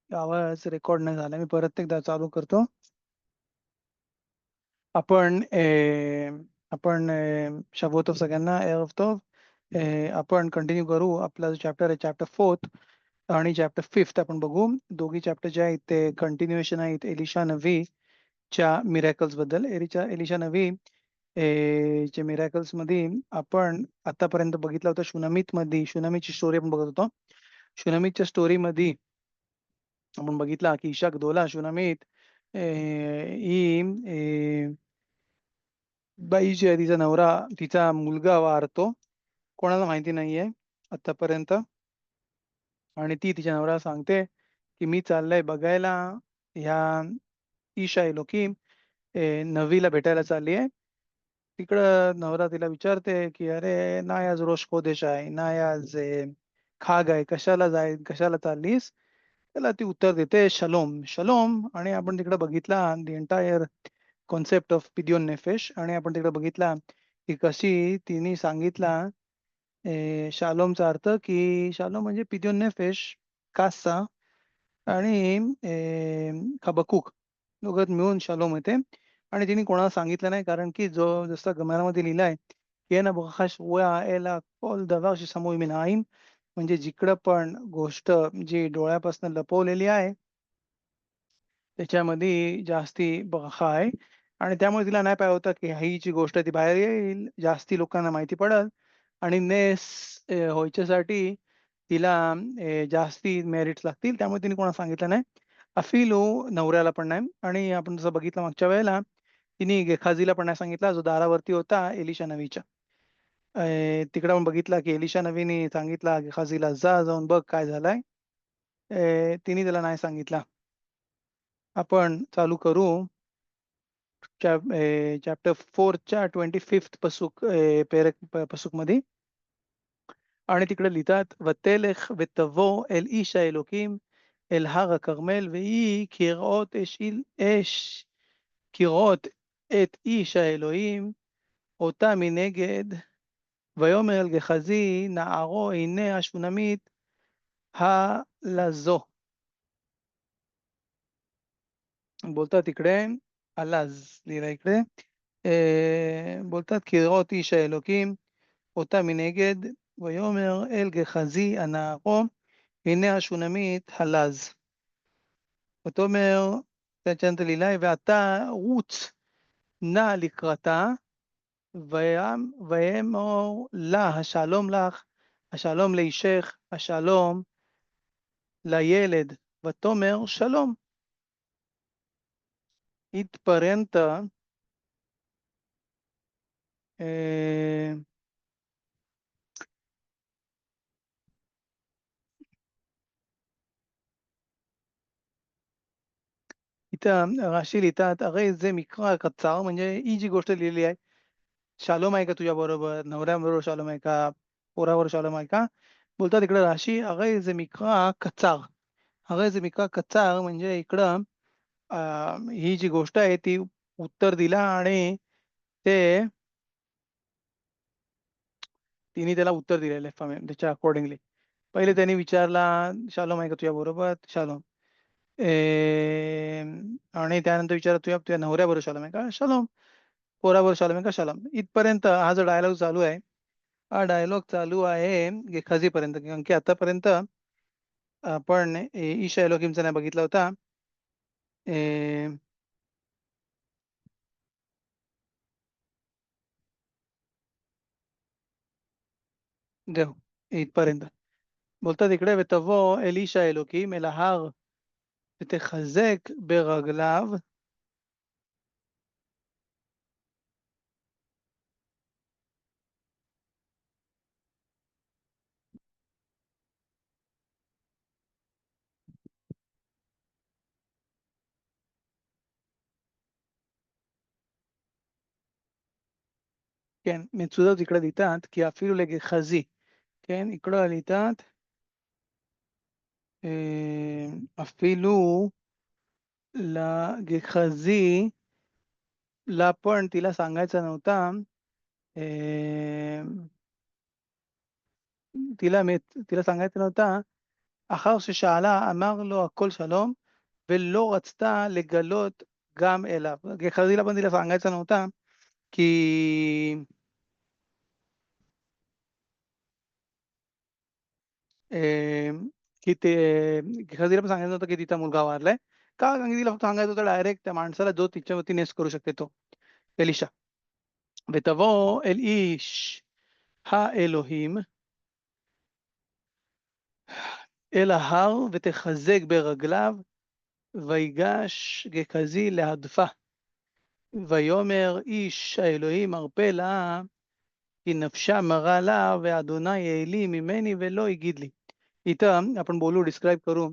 आवाज रेकॉर्ड नाही झाला. मी परत एकदा चालू करतो. आपण शबोतो सगळ्यांना एअर टॉप. आपण कंटिन्यू करू. आपला जो चॅप्टर आहे चॅप्टर 4 आणि चॅप्टर 5 आपण बघू. दोघी चॅप्टर जे आहेत ते कंटिन्युएशन आहेत एलिशा नवी च्या मिरॅकल्स बद्दल. एलिशा नवी चे मिरॅकल्स मध्ये आपण आतापर्यंत बघितलं होतं. शुनामीची स्टोरी आपण बघत होतो. शुनामीच्या स्टोरी मध्ये आपण बघितला की इशाक दोला शुनामीत ही बाई जी आहे तिचा नवरा तिचा मुलगा वारतो. कोणाला माहिती नाहीये आतापर्यंत. आणि ती तिच्या नवऱ्याला सांगते की मी चाललंय बघायला ह्या ईशा एलोकीम नवीला भेटायला चालली आहे. तिकडं नवरा तिला विचारते की अरे नाही आज रोश कोदेश आहे, नाही आज खाग आहे, कशाला चाललीस. त्याला ती उत्तर देते शलोम शलोम. आणि आपण तिकडे बघितला दी एंटायर कॉन्सेप्ट ऑफ पिदियोन नेफेश. आणि आपण तिकडे बघितला की कशी तिने सांगितला शालोमचा अर्थ की शालोम म्हणजे पिदियोन नेफेश कासा आणि हबक्कूक दोघात मिळून शालोम येते. आणि तिने कोणाला सांगितलं नाही कारण की जो जसं गमारामध्ये लिहिलाय की ना बखाश एला कोल दवा समोर मी नाईन. म्हणजे जिकडं पण गोष्ट जी डोळ्यापासून लपवलेली आहे त्याच्यामध्ये जास्ती बरखा आहे. आणि त्यामुळे तिला नाही पाहिजे होतं की ही जी गोष्ट ती बाहेर येईल, जास्ती लोकांना माहिती पडल आणि नेस व्हायच्यासाठी तिला जास्ती मेरिट्स लागतील. त्यामुळे तिने कोणाला सांगितलं नाही. अफिलो नवऱ्याला पण नाही. आणि आपण जसं बघितलं मागच्या वेळेला तिने गेखाजीला पण नाही सांगितला जो दारावरती होता एलिशा नवीच्या. तिकडे आपण बघितला की एलिशा नवीने सांगितला गेखाजीला जाऊन बघ काय झालंय. तिने त्याला नाही सांगितला. आपण चालू करू चॅप्टर 4च्या 25th पसूक मध्ये. आणि तिकडे लिहितात ותלך ותבוא אל איש האלוקים אל הר הכרמל ויהי כראות את איש האלוהים אותה מנגד ויאמר אל גחזי נערו הנה השונמית הלזו. बोलतात इकडे अलaz लिहिला इकडे. बोलतात כראות איש האלוקים אותה מנגד ויאמר אל גחזי הנערו הנה השונמית הלז. ותאמר त्याच्यानंतर लिहिलाय ואתה רוץ נע לקראתה ויאמר לה השלום לך השלום לאישך השלום לילד ותאמר שלום. इथपर्यंत इथं राशी लिहितात अरे जे मिक्रा कच्चा म्हणजे ही जी गोष्ट लिहिली आहे शालोम आहे का तुझ्या बरोबर, नवऱ्याबरोबर शालोम आहे का, पोरावर शालोम आहे का. बोलतात इकडे राशी अरे जे मिक्रा कच्चार. अरे जे मिक्रा कच्चार म्हणजे इकडं ही जी गोष्ट आहे ती उत्तर दिला आणि ते तिने त्याला उत्तर दिलेलं आहे त्याच्या अकॉर्डिंगली. पहिले त्यांनी विचारला शालोम आहे का तुझ्या बरोबर, शालोम. आणि त्यानंतर विचारत तुझ्या नवऱ्याबरोबर शालोम आहे का, शालोम. पोराबरोबर शालोम आहे का, शालोम. इथपर्यंत हा जो डायलॉग चालू आहे हा डायलॉग चालू आहे गेखाजीपर्यंत. कारण की आतापर्यंत आपण ईशा एलोकिमचा नाही बघितला होता. देव इथपर्यंत बोलतात इकडे ותבוא אל איש האלוקים אל ההר ותחזק ברגליו כן, מצודות इकडे लिहितात, की אפילו לגחזי, כן, इकडं लिहितात, אפילו לגחזी ला पण तिला सांगायचा नव्हता, अ, तिला सांगायचं नव्हता, אחר ששאלה אמר לו הכל שלום, ולא רצתה לגלות גם אליו. गेहजीला पण तिला सांगायचा नव्हता, की अ, की ते गेहजीला पण सांगायचं नव्हतं, की तिचा मुलगा वारलाय. का? कारण की तिला फक्त सांगायचं होतं डायरेक्ट त्या माणसाला जो तिच्यावरती नेस करू शकते तो, एलिशा. ותבוא אל איש האלוהים אל ההר ותחזק ברגליו ויגש גחזי להדפה. ויאמר איש האלוהים ארפה לה की नफशा मरा ला व अदोनाय एली मिमेनी वेलो इगिद ली. इथं आपण बोलू डिस्क्राईब करू.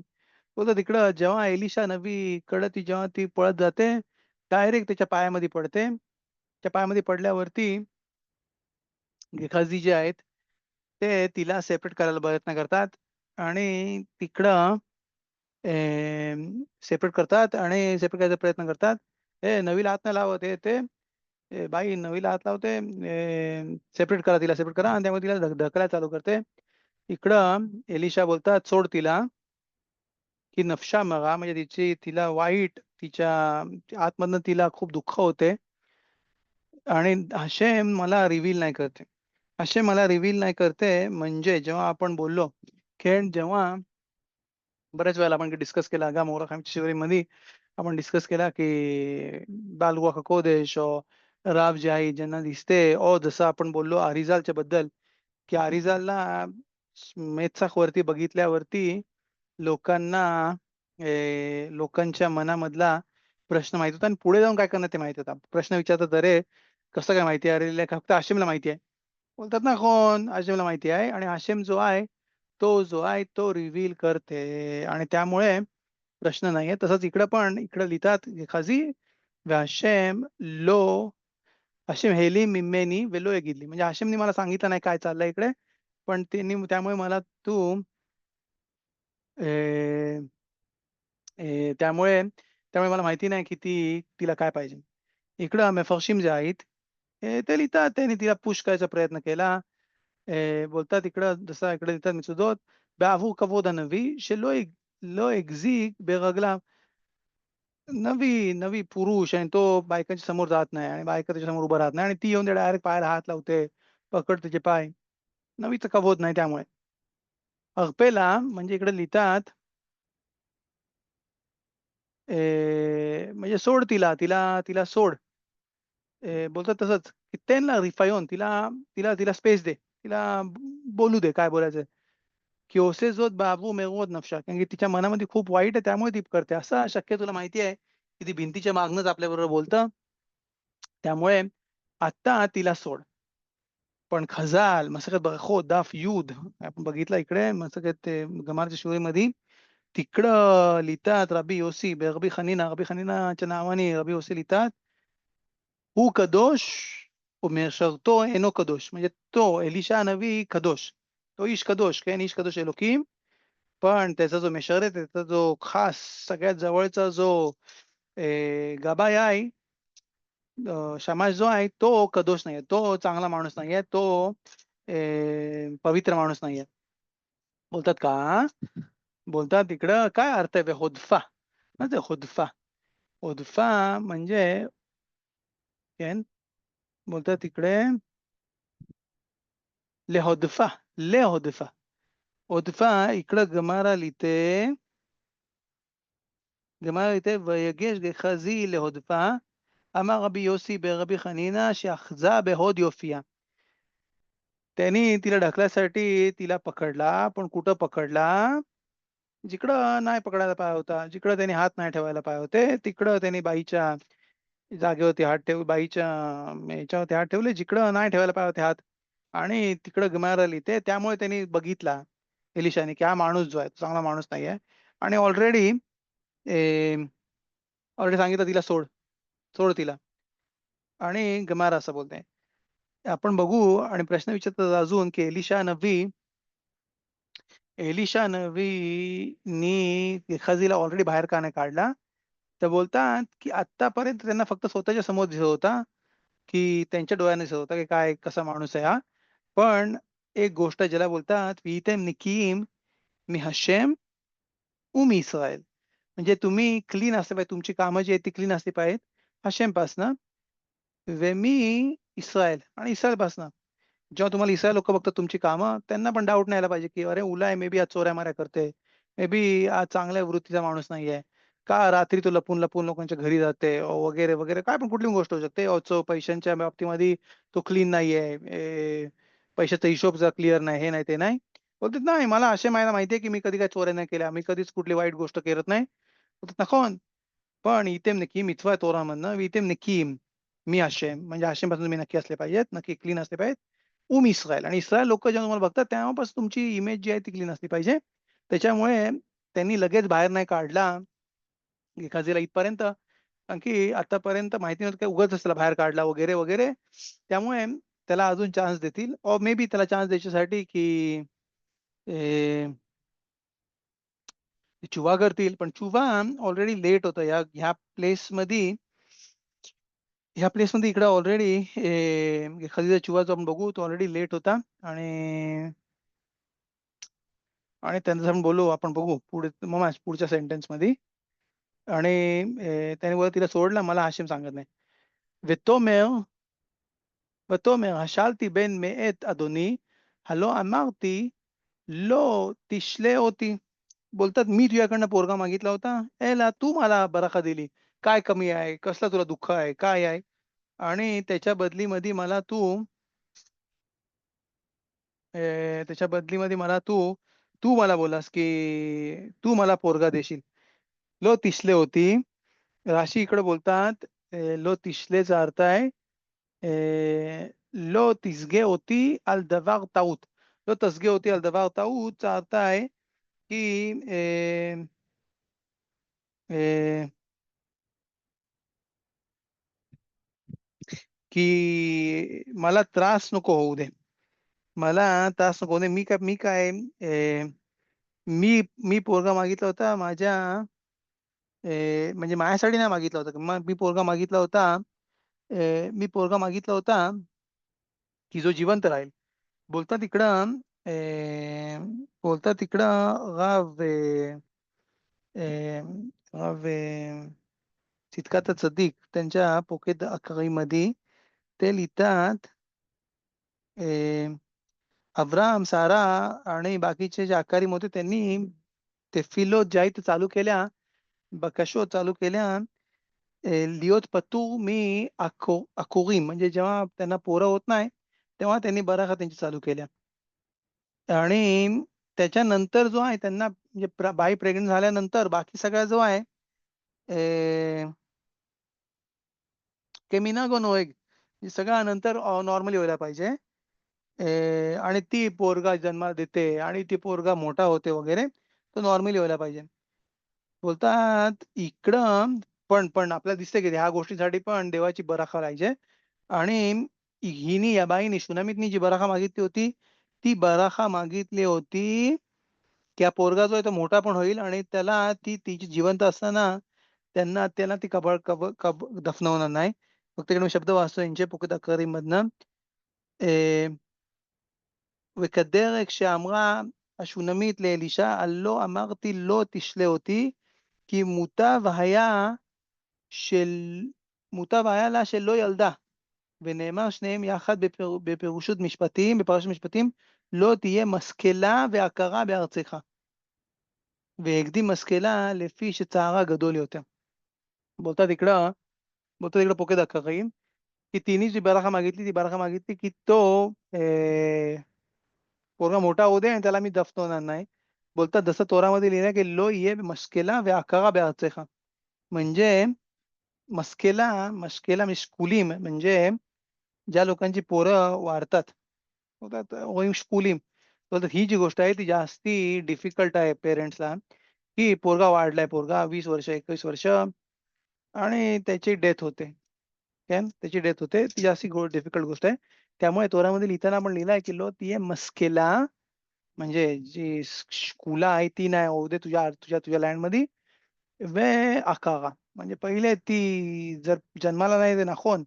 बोलतो तिकडं जेव्हा एलिशा नबीकडं जेव्हा ती पळत जाते, डायरेक्ट त्याच्या पायामध्ये पडते. त्या पायामध्ये पडल्यावरती गेहाजी जे आहेत, ते तिला सेपरेट करायला प्रयत्न करतात आणि तिकडं सेपरेट करतात आणि सेपरेट करायचा प्रयत्न करतात. "ए नवीला हात नाही लावत." हे ते. बाई नवीला हात लावते, सेपरेट करा तिला, सेपरेट करा आणि त्यामुळे तिला ढकलायला चालू करते. इकडं एलिशा बोलतात, "सोड तिला." की नफशा मगा म्हणजे तिला वाईट तिच्या आतमधनं तिला खूप दुःख होते आणि हशेम मला रिव्हील नाही करते. हशेम मला रिव्हील नाही करते म्हणजे जेव्हा आपण बोललो, की जेव्हा बऱ्याच वेळेला आपण डिस्कस केला गामोरा खामच्या शिवरीमध्ये आपण डिस्कस केला, की बाल रुach हाकोदेश राब जे आहे ज्यांना दिसते जसं आपण बोललो अरिजालच्या बद्दल, की अरिजालला मेछाखवरती बघितल्यावरती लोकांना लोकांच्या मनामधला प्रश्न माहीत होता आणि पुढे जाऊन काय करणार ते माहीत होता. प्रश्न विचारतात, "अरे, कसं काय माहिती आहे? अरे, फक्त हाशिमला माहिती आहे." बोलतात ना, "कोण? हाशिमला माहिती आहे." आणि हाशिम जो आहे तो रिव्हील करते आणि त्यामुळे प्रश्न नाहीये. तसंच इकडं पण इकडं लिहितात "खाझी והשם לא हाशिम हेली मिम्मेनी वेलो एगिदली." म्हणजे हाशिमने मला सांगितलं नाही काय चाललंय इकडे, पण त्यामुळे मला तू अ, त्यामुळे त्यामुळे मला माहिती नाही की तिला काय पाहिजे. इकडं मेफरशीम जे आहेत, ते लिहितात त्यांनी तिला पुश करायचा प्रयत्न केला. बोलतात इकडं जसं इकडे लिहितात מצודות, בעבור כבוד הנביא לא החזיק ברגליו. नवी पुरुष आणि तो बायकांच्या समोर जात नाही आणि बायका त्याच्यासमोर उभं राहत नाही आणि ती येऊन डायरेक्ट पायाला हात लावते, पकडते त्याचे पाय. नवीचा कबोध नाही त्यामुळे. अगपेला म्हणजे इकडे लिहितात म्हणजे सोड तिला, तिला सोड. बोलतात तसंच, की "तेन रिफायोन तिला तिला तिला स्पेस दे. तिला बोलू दे काय बोलायचंय." की "ओसे जोत बाबू मेगोत नफशा." कारण की तिच्या मनामध्ये खूप वाईट आहे त्यामुळे ती करते. असं शक्य तुला माहिती आहे, की ती भिंतीच्या मागनंच आपल्याबरोबर बोलतं. त्यामुळे आत्ता तिला सोड. पण खजाल, मसकत बरखोत, दाफ यूद आपण बघितलं इकडे मसकत ते गमारच्या शिवरीमध्ये तिकडं लिहितात रबी खनीनाच्या नावाने रबी योसी लिहितात, "הוא קדוש ומשרתו אינו קדוש." म्हणजे तो एलिशा הנबी कदोश. तो इश कदोश, כן, इश कदोश एलोकीम. पण त्याचा जो मेशर आहे, त्याचा जो खास सगळ्यात जवळचा जो गबाय आहे, शमाश जो आहे तो कदोष नाहीये. तो चांगला माणूस नाहीये. तो पवित्र माणूस नाहीये. बोलतात का? बोलतात इकडं काय अर्थ आहे होदफा? म्हणजे होदफा. होदफा म्हणजे केन बोलतात इकडे लेहोदफा, लेहोदफा. होदफा इकडं גמרא ליטי ויגש גחזי להודפה, אמר רבי יוסי ברבי חנינא שאחזה בהוד יופייה. त्यांनी तिला ढकलण्यासाठी तिला पकडला, पण कुठं पकडला? जिकडं नाही पकडायला पाहिजे होता, जिकडं त्यांनी हात नाही ठेवायला पाहिजे होते, तिकडं त्यांनी बाईच्या जागेवरती हात ठेवले, बाईच्या ह्याच्यावरती हात ठेवले, जिकडं नाही ठेवायला पाहिजे होते हात आणि तिकडं गमारली ते त्यामुळे त्यांनी बघितला एलिशाने, की हा माणूस जो आहे, तो चांगला माणूस नाहीये आणि ऑलरेडी सांगितलं तिला सोड, सोड तिला आणि गमार असं बोलते. आपण बघू आणि प्रश्न विचारतात अजून, की एलिशा नबीनी गेहाजीला ऑलरेडी बाहेर का नाही काढला? तर बोलतात, की आत्तापर्यंत त्यांना फक्त स्वतःच्या समोर दिसत होता, की त्यांच्या डोळ्यांना दिसत होता, की काय कसा माणूस आहे हा. पण एक गोष्ट ज्याला बोलतात, "व्हिएतम निकीम मिहशेम इस्रायल." म्हणजे तुम्ही क्लीन असले पाहिजे. तुमची कामं जी आहेत ती क्लीन असली पाहिजेत हशेमपासनं. मी इस्रायल आणि इस्रायलपासनं. जेव्हा तुम्हाला इस्रायल लोकं बघतात तुमची कामं, त्यांना पण डाऊट नाही यायला पाहिजे, की "अरे उला आहे, मे बी आज चोऱ्या-माऱ्या करते. मे बी आज चांगल्या वृत्तीचा माणूस नाहीये. का रात्री तो लपून-लपून लोकांच्या घरी जाते?" वगैरे, वगैरे. काय पण कुठली गोष्ट होऊ शकते. तो पैशांच्या बाबतीमध्ये तो क्लीन नाहीये. पैशाचा हिशोब जर क्लिअर नाही, हे नाही, ते नाही. बोलतात, "नाही, मला मला माहिती आहे, की मी कधी काही चोऱ्या नाही केल्या. मी कधीच कुठली वाईट गोष्ट करत नाही." बोलतात, "नकोन." पण इतेम निकीम इत्वा तोरामधनं इतेम निकीम मी हशेम म्हणजे हशेमपासून तुम्ही नक्की असले पाहिजेत, नक्की क्लीन असले पाहिजेत. इस्रायल आणि इस्रायल लोकं जेव्हा तुम्हाला बघतात तेव्हापासून तुमची इमेज जी आहे ती क्लीन असली पाहिजे. त्याच्यामुळे त्यांनी लगेच बाहेर नाही काढला गेहाजीला इथपर्यंत, कारण की आतापर्यंत माहिती नव्हतं की उगाचच त्याला बाहेर काढला वगैरे, वगैरे. त्यामुळे त्याला अजून चान्स देतील ऑर मे बी त्याला चान्स द्यायच्यासाठी की चुवा करतील, पण चुवा ऑलरेडी लेट होतं. ह्या प्लेसमध्ये इकडं ऑलरेडी एखादा चुवा जो आपण बघू तो ऑलरेडी लेट होता आणि आणि त्यांचं आपण बोलू आपण बघू पुढे मग पुढच्या सेंटेन्समध्ये आणि त्याने बोलला तिला सोडलं मला हाशिम सांगत नाही. ותאמר ותאמר השאלתי בן מאת אדוני הלא אמרתי לא תשלה אותי. बोलतात मी तुझ्याकडनं पोरगा मागितला होता, याला तू मला बराका दिली. काय कमी आहे? कसलं तुला दुःख आहे? काय आहे? आणि त्याच्या बदलीमध्ये मला तू त्याच्या बदलीमध्ये तू मला बोललास, की तू मला पोरगा देशील. लो तिसले होती. राशी इकडे बोलतात लो तिसलेचा अर्थ आहे लो तिसगे होती अल दवार ताऊत. लो तसगे होती अल दवार ताऊतचा अर्थ आहे, की की मला त्रास नको होऊ दे. मला त्रास नको होऊ दे. मी काय मी मी पोरगा मागितला होता म्हणजे माझ्यासाठी नाही मागितला होता. मग मी पोरगा मागितला होता, की जो जिवंत राहील. बोलतात इकडं बोलतात इकडं रव चित्कात चदीक त्यांच्या पोकेत अकरीमध्ये ते लिहितात अब्राहम, सारा आणि बाकीचे जे अकारीम होते त्यांनी ते फिलोजाईत चालू केल्या, बकशो चालू केल्या लियोत पत्तू मी अकोरीम म्हणजे जेव्हा त्यांना पोरं होत नाही, तेव्हा त्यांनी बराका त्यांची चालू केल्या. आणि त्याच्यानंतर जो आहे त्यांना म्हणजे बाई प्रेग्नंट झाल्यानंतर बाकी सगळा जो आहे केमिनागो नोएग हे सगळं नंतर नॉर्मली व्हायला पाहिजे. आणि ती पोरगा जन्माला देते आणि ती पोरगा मोठा होते वगैरे, तर नॉर्मली व्हायला पाहिजे. बोलतात इकडं पण आपल्याला दिसतंय की ह्या गोष्टीसाठी पण देवाची बराखा पाहिजे आणि या बाईने शुनामीतनी जी बराखा मागितली होती, ती बराखा मागितली होती, की हा पोरगा जो आहे तो मोठा पण होईल आणि तिची जिवंत असताना त्याला ती कबळ कब कब दफनवणार नाही. फक्त इकडे मी शब्द वाचतो यांचे पोकत וכדרך שאמרה השונמית לאלישע, הלא אמרתי לא תשלה אותי, כי של, מוטב היה לה שלא ילדה. ונאמר שניהם יחד בפרשת משפטים, לא תהיה משכילה ועקרה בארצך. והקדים משכילה לפי שצערה גדול יותר. बोलतात इकडं बोलतात इकडं पोके दाखवईल की तिने जी बराखा मागितली ती बराखा मागितली की तो पोरगा मोठा होऊ दे आणि त्याला मी दफनवणार नाही. बोलतात जसं तोरामध्ये लिहिलंय की लो ये मस्केला व्याकरा बेअर्चेका. म्हणजे मस्केला म्हणजे कुलीम म्हणजे ज्या लोकांची पोरं वाढतात. बोलतात होईम कुलीम. बोलतात ही जी गोष्ट आहे ती जास्ती डिफिकल्ट आहे पेरेंट्सला, की पोरगा 20 वर्ष, 21 वर्ष आणि त्याची डेथ होते. त्याची डेथ होते. ती जास्ती डिफिकल्ट गोष्ट आहे. त्यामुळे तोरामध्ये लिहिताना आपण लिहिलंय की लो तिये मस्केला म्हणजे जी कुला आहे ती नाही होऊ दे तुझ्या तुझ्या तुझ्या लँडमध्ये वे आकारा म्हणजे पहिले ती जर जन्माला नाही ते नाखोन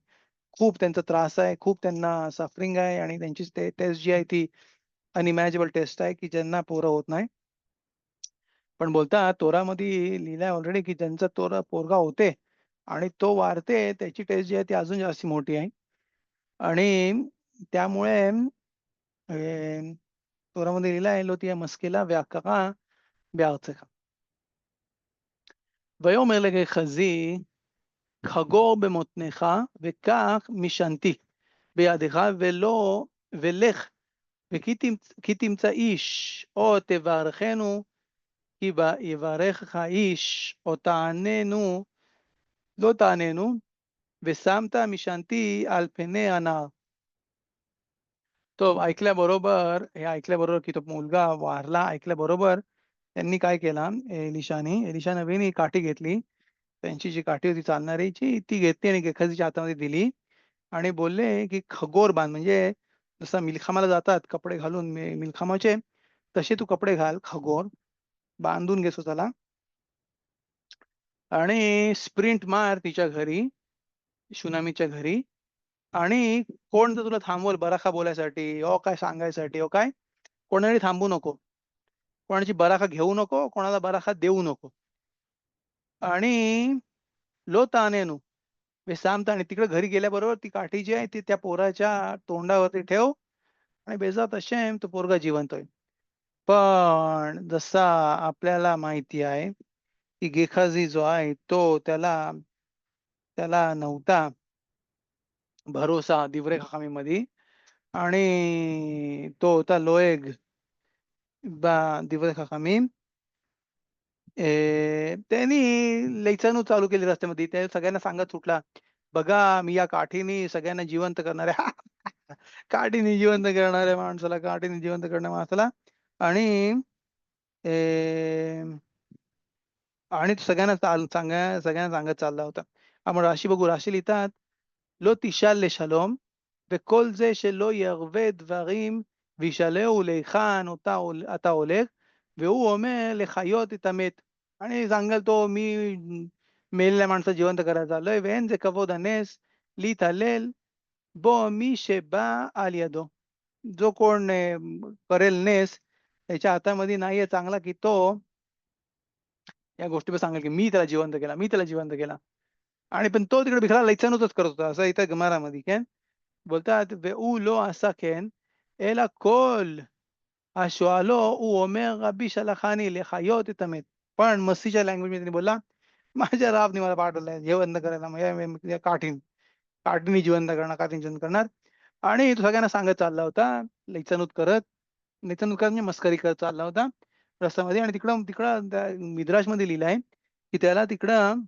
खूप त्यांचा त्रास आहे, खूप त्यांना सफरिंग आहे आणि त्यांची टेस्ट जी आहे ती अनइमॅजिनेबल टेस्ट आहे, की ज्यांना पोरं होत नाही. पण बोलतात तोरामध्ये लिहिलंय ऑलरेडी, की ज्यांचा पोरगा होते आणि तो वारते त्याची टेस्ट जी आहे ती अजून जास्त मोठी आहे. आणि त्यामुळे तोरामध्ये लिहिलं आहे, "לא תהיה משכילה ועקרה בארצך." ויאמר לגיחזי, חגור במותניך, וקח משענתי בידך, ולך, כי תמצא איש, או תברכנו, כי יברכך איש, או תעננו, לא תעננו, ושמת משענתי על פני הנהר. तो ऐकल्याबरोबर हे ऐकल्याबरोबर, की तो मुलगा वारला ऐकल्याबरोबर त्यांनी काय केला एलिशा नबीने काठी घेतली. त्यांची जी काठी होती चालणारीची ती घेतली आणि गेहजीच्या हातामध्ये दिली आणि बोलले, की "खगोर बांध." म्हणजे जसं मिल्खामाला जातात कपडे घालून मिल्खामाचे, तसे तू कपडे घाल खगोर, बांधून घे स्वतःला आणि स्प्रिंट मार तिच्या घरी, शुनामीच्या घरी आणि कोण जर तुला थांबवल बराका बोलायसाठी, काय सांगायसाठी, काय कोणालाही थांबू नको. कोणाची बराका घेऊ नको, कोणाला बराका देऊ नको. आणि लो तानेनू विसामता आणि तिकडे घरी गेल्याबरोबर ती काठी जी आहे ती त्या पोराच्या तोंडावरती ठेव आणि बेजात हशेम तो पोरगा जिवंत होईल. पण जसा आपल्याला माहिती आहे, की गेखाजी जो आहे तो त्याला त्याला नव्हता भरोसा दिवरे खामीमध्ये आणि तो होता लोएग बा दिवरे खामीम त्यांनी लयचणूक चालू केली रस्त्यामध्ये. ते सगळ्यांना सांगत सुटला, "बघा मी या काठीने सगळ्यांना जिवंत करणार आहे." काठीने जिवंत करणाऱ्या माणसाला, काठीने जिवंत करणाऱ्या माणसाला आणि ए आणि तो सगळ्यांना सगळ्यांना सांगत चालला होता. आपण राशी बघू. राशी लिहितात, "לא תשאל לשלום, וכל זה שלא ירבה דברים וישאלהו להיכן אתה הולך, והוא אומר לחיות את המת." आणि सांगेल तो, "मी मेलेल्या माणसाला जिवंत करायला चाललोय. ואין זה כבוד הנס להתהלל बो मी शेबा आल यदो." जो कोण करेल नेस त्याच्या हातामध्ये नाहीये चांगला, की तो या गोष्टीवर सांगेल, की मी त्याला जिवंत केला, मी त्याला जिवंत केला. आणि पण तो तिकडे भिखारा लयचानच करत होता. असं इथं गमारामध्ये כן? बोलतात והוא לא עשה כן, אלא כל השואלו הוא אומר רבי שלחני לחיות את המת. पण मस्सीच्या लँग्वेजमध्ये त्यांनी बोलला, माझ्या राबने मला पाठवलंय जिवंत करायला या काठीने जिवंत करणार, काठीने जिवंत करणार. आणि तो सगळ्यांना सांगत चालला होता, लयचनूत करत म्हणजे मस्करी करत चालला होता रस्त्यामध्ये आणि तिकडं तिकडं त्या मिद्राशमध्ये लिहिलं की त्याला तिकडं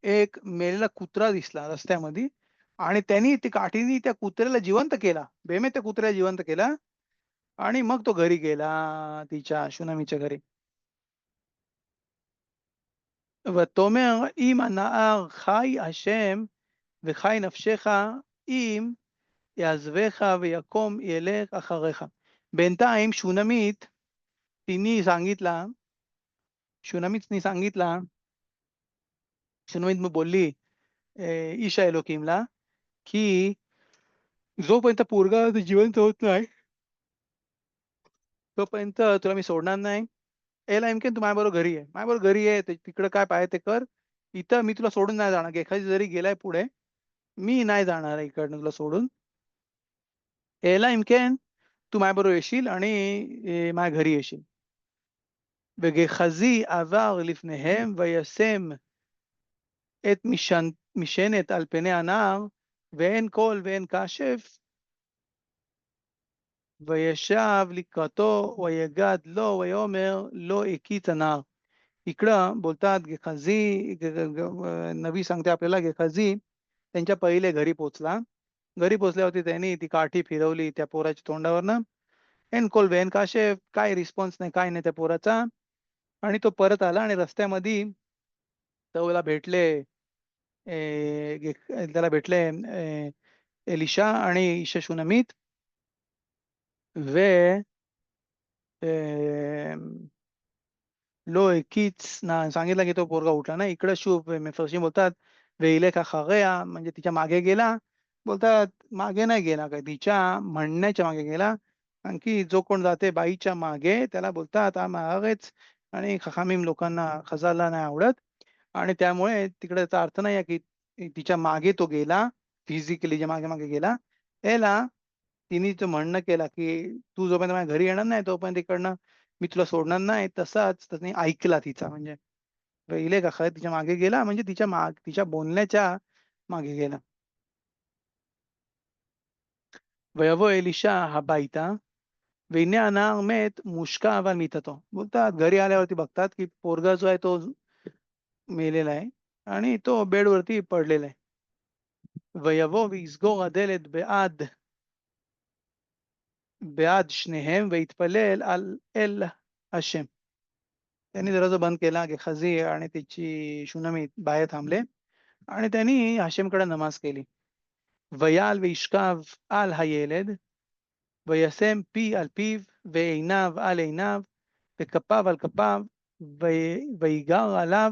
एक मेलेला कुत्रा दिसला रस्त्यामध्ये आणि त्यांनी ती काठीने त्या कुत्र्याला जिवंत केला. बेमे त्या कुत्र्याला जिवंत केला आणि मग तो घरी गेला तिच्या शुनामीच्या घरी. ותאמר אם הנער חי השם וחי נפשך אם יעזבך ויקום ילך אחריך. בינתיים तिने सांगितला शुनामीतनी सांगितला शुनामीत मग बोलली ईशा एलोकीमला की जोपर्यंत पोरगा जिवंत होत नाही तोपर्यंत तुला मी सोडणार नाही. याला नेमके तू माझ्याबरोबर घरी आहे. माझ्याबरोबर घरी आहे. तिकडं काय पाहिजे ते कर. इथं मी तुला सोडून नाही जाणार. एखादी जरी गेलाय पुढे, मी नाही जाणार आहे इकडनं तुला सोडून. याला नेमकेन तू माझ्याबरोबर येशील आणि माझ्या घरी येशील. וגחזי עבר לפניהם וישם את משענת על פני הנהר ואין קול ואין קשב וישב לקראתו ויגד לו ויאמר לא הקיץ הנהר. इकडं बोलतात गेहाजी नबी सांगते आपल्याला गेहाजी त्यांच्या पहिले घरी पोहोचला. घरी पोहोचल्यावरती त्यांनी ती काठी फिरवली त्या पोराच्या तोंडावरनं. एन कोल वेन काशे काय रिस्पॉन्स नाही, काय नाही त्या पोराचा. आणि तो परत आला आणि रस्त्यामध्ये त्याला भेटले त्याला भेटले एलिशा आणि इशा शूनमित ו... לא הקיץ, सांगितलं की तो पोरगा उठला ना. इकडे शुभ मफरशीम बोलतात वेइलेक אחריה, म्हणजे तिच्या मागे गेला. बोलतात मागे नाही गेला काय, तिच्या म्हणण्याच्या मागे गेला. कारण की जो कोण जाते बाईच्या मागे त्याला बोलतात आम आरेच. आणि खखामीम लोकांना खजाला नाही आवडत. आणि त्यामुळे तिकडे त्याचा अर्थ नाही आहे की तिच्या मागे तो गेला, फिजिकली जे मागे मागे गेला, याला तिने तो म्हणणं केला की तू जोपर्यंत माझ्या घरी येणार नाही तोपर्यंत इकडनं मी तुला सोडणार नाही. तसाच त्याने ऐकला तिचा, म्हणजे पहिले का खरं तिच्या मागे गेला, म्हणजे तिच्या बोलण्याच्या मागे गेला. ויבוא एलिशा הביתה והנה הנער מת מושקע על מיטתו. बोलतात घरी आल्यावरती बघतात की पोरगा जो आहे तो मेलेला आहे आणि तो बेडवरती पडलेला आहे. ויבוא ויסגור הדלת בעד שניהם ויתפלל אל השם. त्यांनी दरवाजा बंद केला. गेहजी आणि तिची शुनमी बाहेर थांबले आणि त्यांनी हाशेमकडे नमाज केली. ויעל וישכב על הילד וישם פי על פיו ועיניו על עיניו וכפיו על כפיו ויגר עליו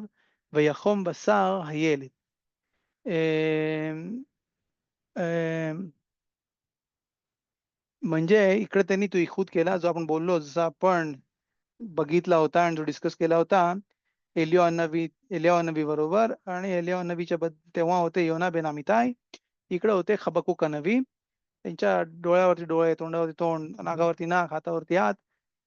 ויחום בשר הילד. म्हणजे इकडे त्यांनी तो इखूत केला जो आपण बोललो, जसा आपण बघितला होता आणि जो डिस्कस केला होता एलियाह नबी बरोबर. आणि एलियाह नबीच्या तेव्हा होते योना बेन अमिताय, इकडे होते खबकूक नबी. त्यांच्या डोळ्यावरती डोळे, तोंडावरती तोंड, नाकावरती नाक, हातावरती हात,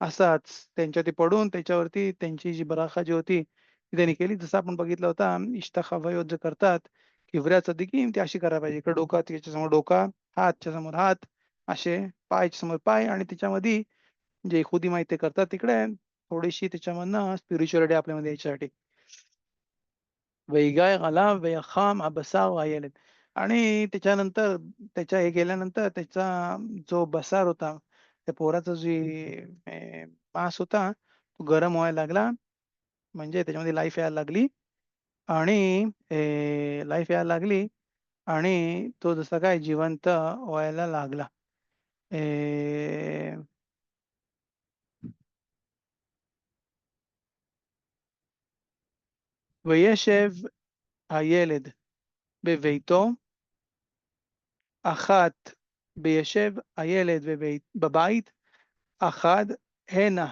असाच त्यांच्यावरती पडून त्याच्यावरती त्यांची जी बराखा जी होती ती त्यांनी केली. जसं आपण बघितलं होता इश्ताखावयोत जे करतात किवऱ्या सदिकीम, ती अशी करायला पाहिजे. इकडे डोका, त्याच्यासमोर डोका, हातच्या समोर हात, असे पायच्या समोर पाय. आणि त्याच्यामध्ये जे खुदी माहिती करतात तिकडे थोडीशी त्याच्यामधनं स्पिरिच्युअलिटी आपल्यामध्ये याच्यासाठी. वैगाय आला वयखाम बसार राहिलेत. आणि त्याच्यानंतर त्याच्या हे गेल्यानंतर त्याचा जो बसार होता, त्या पोराचा जी मांस होता तो गरम व्हायला लागला, म्हणजे त्याच्यामध्ये लाईफ यायला लागली. आणि लाईफ यायला लागली आणि तो जसा काय जिवंत व्हायला लागला. וישב הילד בביתו, אחת בישב הילד בבית, אחת הנה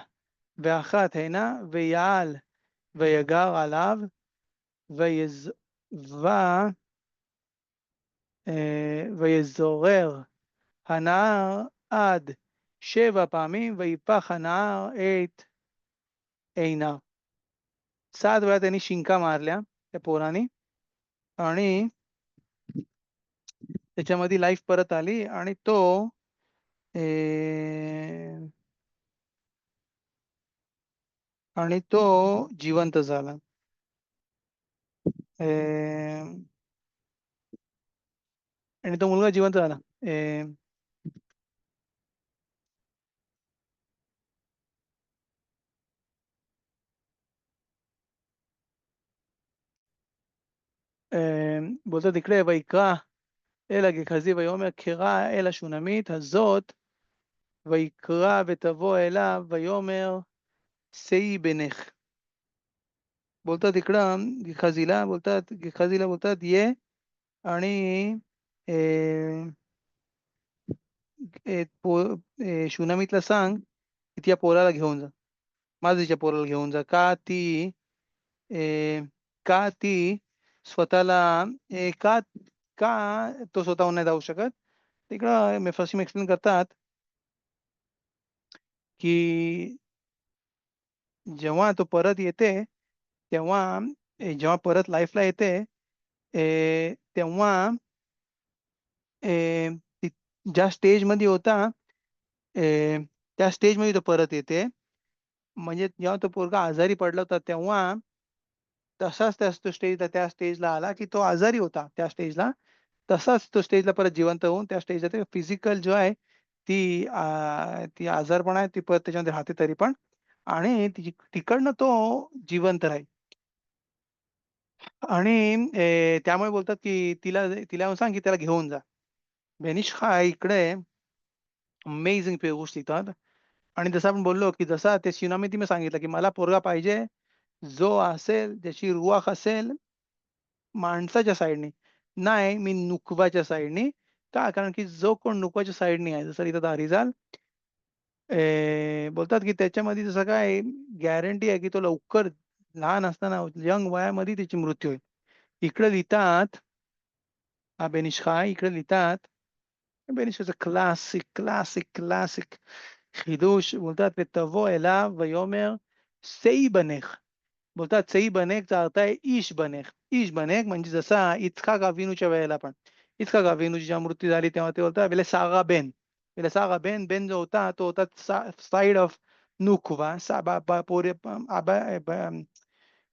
ואחת הנה, ויעל ויגר עליו, ויזורר הנער עד 7 פעמים, ויפח הנער את עיניו. 7 वेळा त्यांनी शिंका मारल्या त्या पोराने आणि त्याच्यामध्ये लाईफ परत आली आणि तो जिवंत झाला. आणि तो मुलगा जिवंत झाला. बोलतात इकडे ויקרא אל הגחזי ויאמר קרא אל השונמית הזאת, ויקרא ותבוא אליו ויאמר שאי בנך. बोलतात इकडं गेखाजीला बोलतात ये आणि शुनामीतला सांग की त्या पोराला घेऊन जा, माझीच्या पोराला घेऊन जा. का ती स्वतःला का का तो स्वतःहून नाही जाऊ शकत. तिकडं मेफरशीम एक्सप्लेन करतात की जेव्हा तो परत येते तेव्हा जेव्हा परत लाईफला येते तेव्हा ज्या स्टेजमध्ये होता त्या स्टेजमध्ये तो परत येते. म्हणजे जेव्हा तो पोरगा आजारी पडला होता तेव्हा तसाच तो त्या स्टेजला आला की तो आजारी होता त्या स्टेजला, तसाच तो स्टेजला परत जिवंत होऊन त्या स्टेजला ते फिजिकल जो आहे ती आजारपण आहे ती परत त्याच्यामध्ये राहते तरी पण, आणि तिकडनं तो जिवंत राहील. आणि त्यामुळे बोलतात की तिला तिला सांग की त्याला घेऊन जा. बेनिश खाय इकडे अमेझिंग पियुष लिहितात. आणि जसं आपण बोललो, की जसा ते शिनामिती मी सांगितलं, की मला पोरगा पाहिजे, जो असेल, ज्याची रुवाख असेल माणसाच्या साइडनी. नाही, मी नुकवाच्या साइडनी. का? कारण की जो कोण नुकवाच्या साइडनी आहे, जसं इथं धारीजाल बोलतात, की त्याच्यामध्ये जसं काय गॅरंटी आहे, की तो लवकर लहान असताना यंग वयामध्ये त्याची मृत्यू होईल. इकडे लिहितात, हा बेनिश खां इकडे लिहितात, बेनिश क्लासिक חידוש, बोलतात, ותבוא אליו ויאמר שאי בנך. बोलतात सई बनेक चा अर्थ आहे ईश बनेक. ईश बनेक म्हणजे जसा इच्छाक अविनूच्या वेळेला पण. इच्छाक अविनूची जेव्हा मृत्यू झाली तेव्हा ते बोलतात वेले सागा बेन. वेले सागा बेन, बेन जो होता तो होता साइड ऑफ नुखवा. पोरे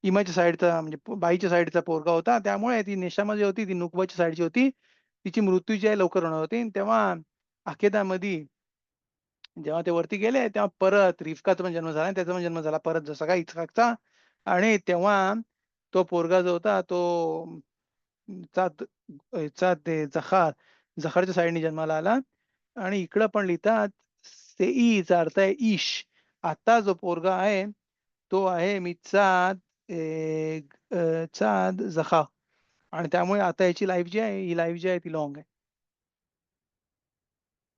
इमाच्या साईडचा म्हणजे बाईच्या साईडचा पोरगा होता. त्यामुळे ती नेशामा जी होती ती नुकवाच्या साईडची होती. तिची मृत्यू जी आहे लवकर होणार होती. आणि तेव्हा अखेदामध्ये जेव्हा ते वरती गेले तेव्हा परत रिफकाचा पण जन्म झाला आणि त्याचा पण जन्म झाला परत जसा काय इस्हाकचा. आणि तेव्हा तो पोरगा जो होता तो चात चा ते जखारच्या साईडने जन्माला आला. आणि इकडं पण लिहितात सेईचा अर्थ आहे ईश. आता जो पोरगा आहे तो आहे मिचाद चाद जखा. आणि त्यामुळे आता याची लाईफ जी आहे ही लाईफ जी आहे ती लॉंग आहे.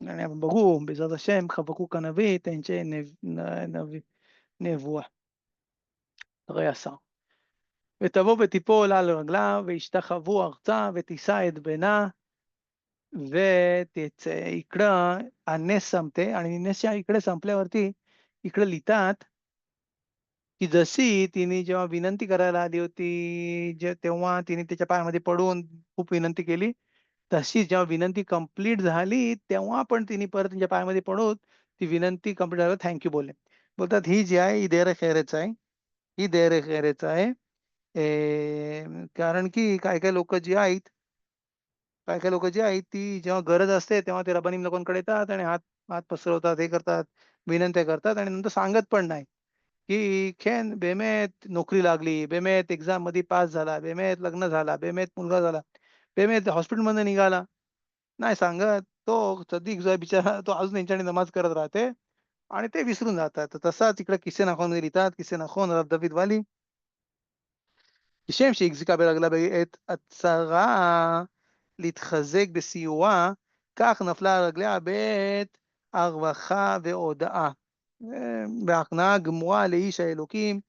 आणि आपण बघू בעזרת השם חבקוק הנביא त्यांचे נבואה. הרי עשה. ותבוא ותיפול על רגליו וישתחוו ארצה ותישא את בנה ותצא. इकडं הנס संपते आणि नेसच्या इकडे संपल्यावरती इकडे लिहितात की जशी तिने जेव्हा विनंती करायला आली होती तेव्हा तिने त्याच्या पायामध्ये पडून खूप विनंती केली. तशी जेव्हा विनंती कंप्लीट झाली तेव्हा पण तिने परत त्यांच्या पायामध्ये पडून ती विनंती कंप्लीट झाल्यावर थँक बोलले. बोलतात ही जी आहे ही देर खैरेच आहे. ही देर खैरेच आहे. कारण की काही-काही लोकं जी आहेत, काही-काही लोकं जी आहेत ती जेव्हा गरज असते तेव्हा ते रब्बानीम लोकांकडे येतात आणि हात हात पसरवतात, हे करतात, विनंत्या करतात आणि नंतर सांगत पण नाही. की "खेन बेमेत नोकरी लागली, बेमेत एक्झाममध्ये पास झाला, बेमेत लग्न झाला, बेमेत मुलगा झाला, बेमेत हॉस्पिटलमधनं निघाला." नाही सांगत. तो सद्दिक जो आहे बिचारा तो अजून यांच्याकडे नमाज करत राहते आणि ते विसरून जातात. तर तसाच इकडे किस्से नाखूनमध्ये लिहितात, किस्से नाखून रब דוד ואלי, כשם שהחזיקה ברגליה את הצרה להתחזק בסיועה, כך נפלה על רגליה בעת הרווחה והודאה. בהכנעה גמורה לאיש האלוקים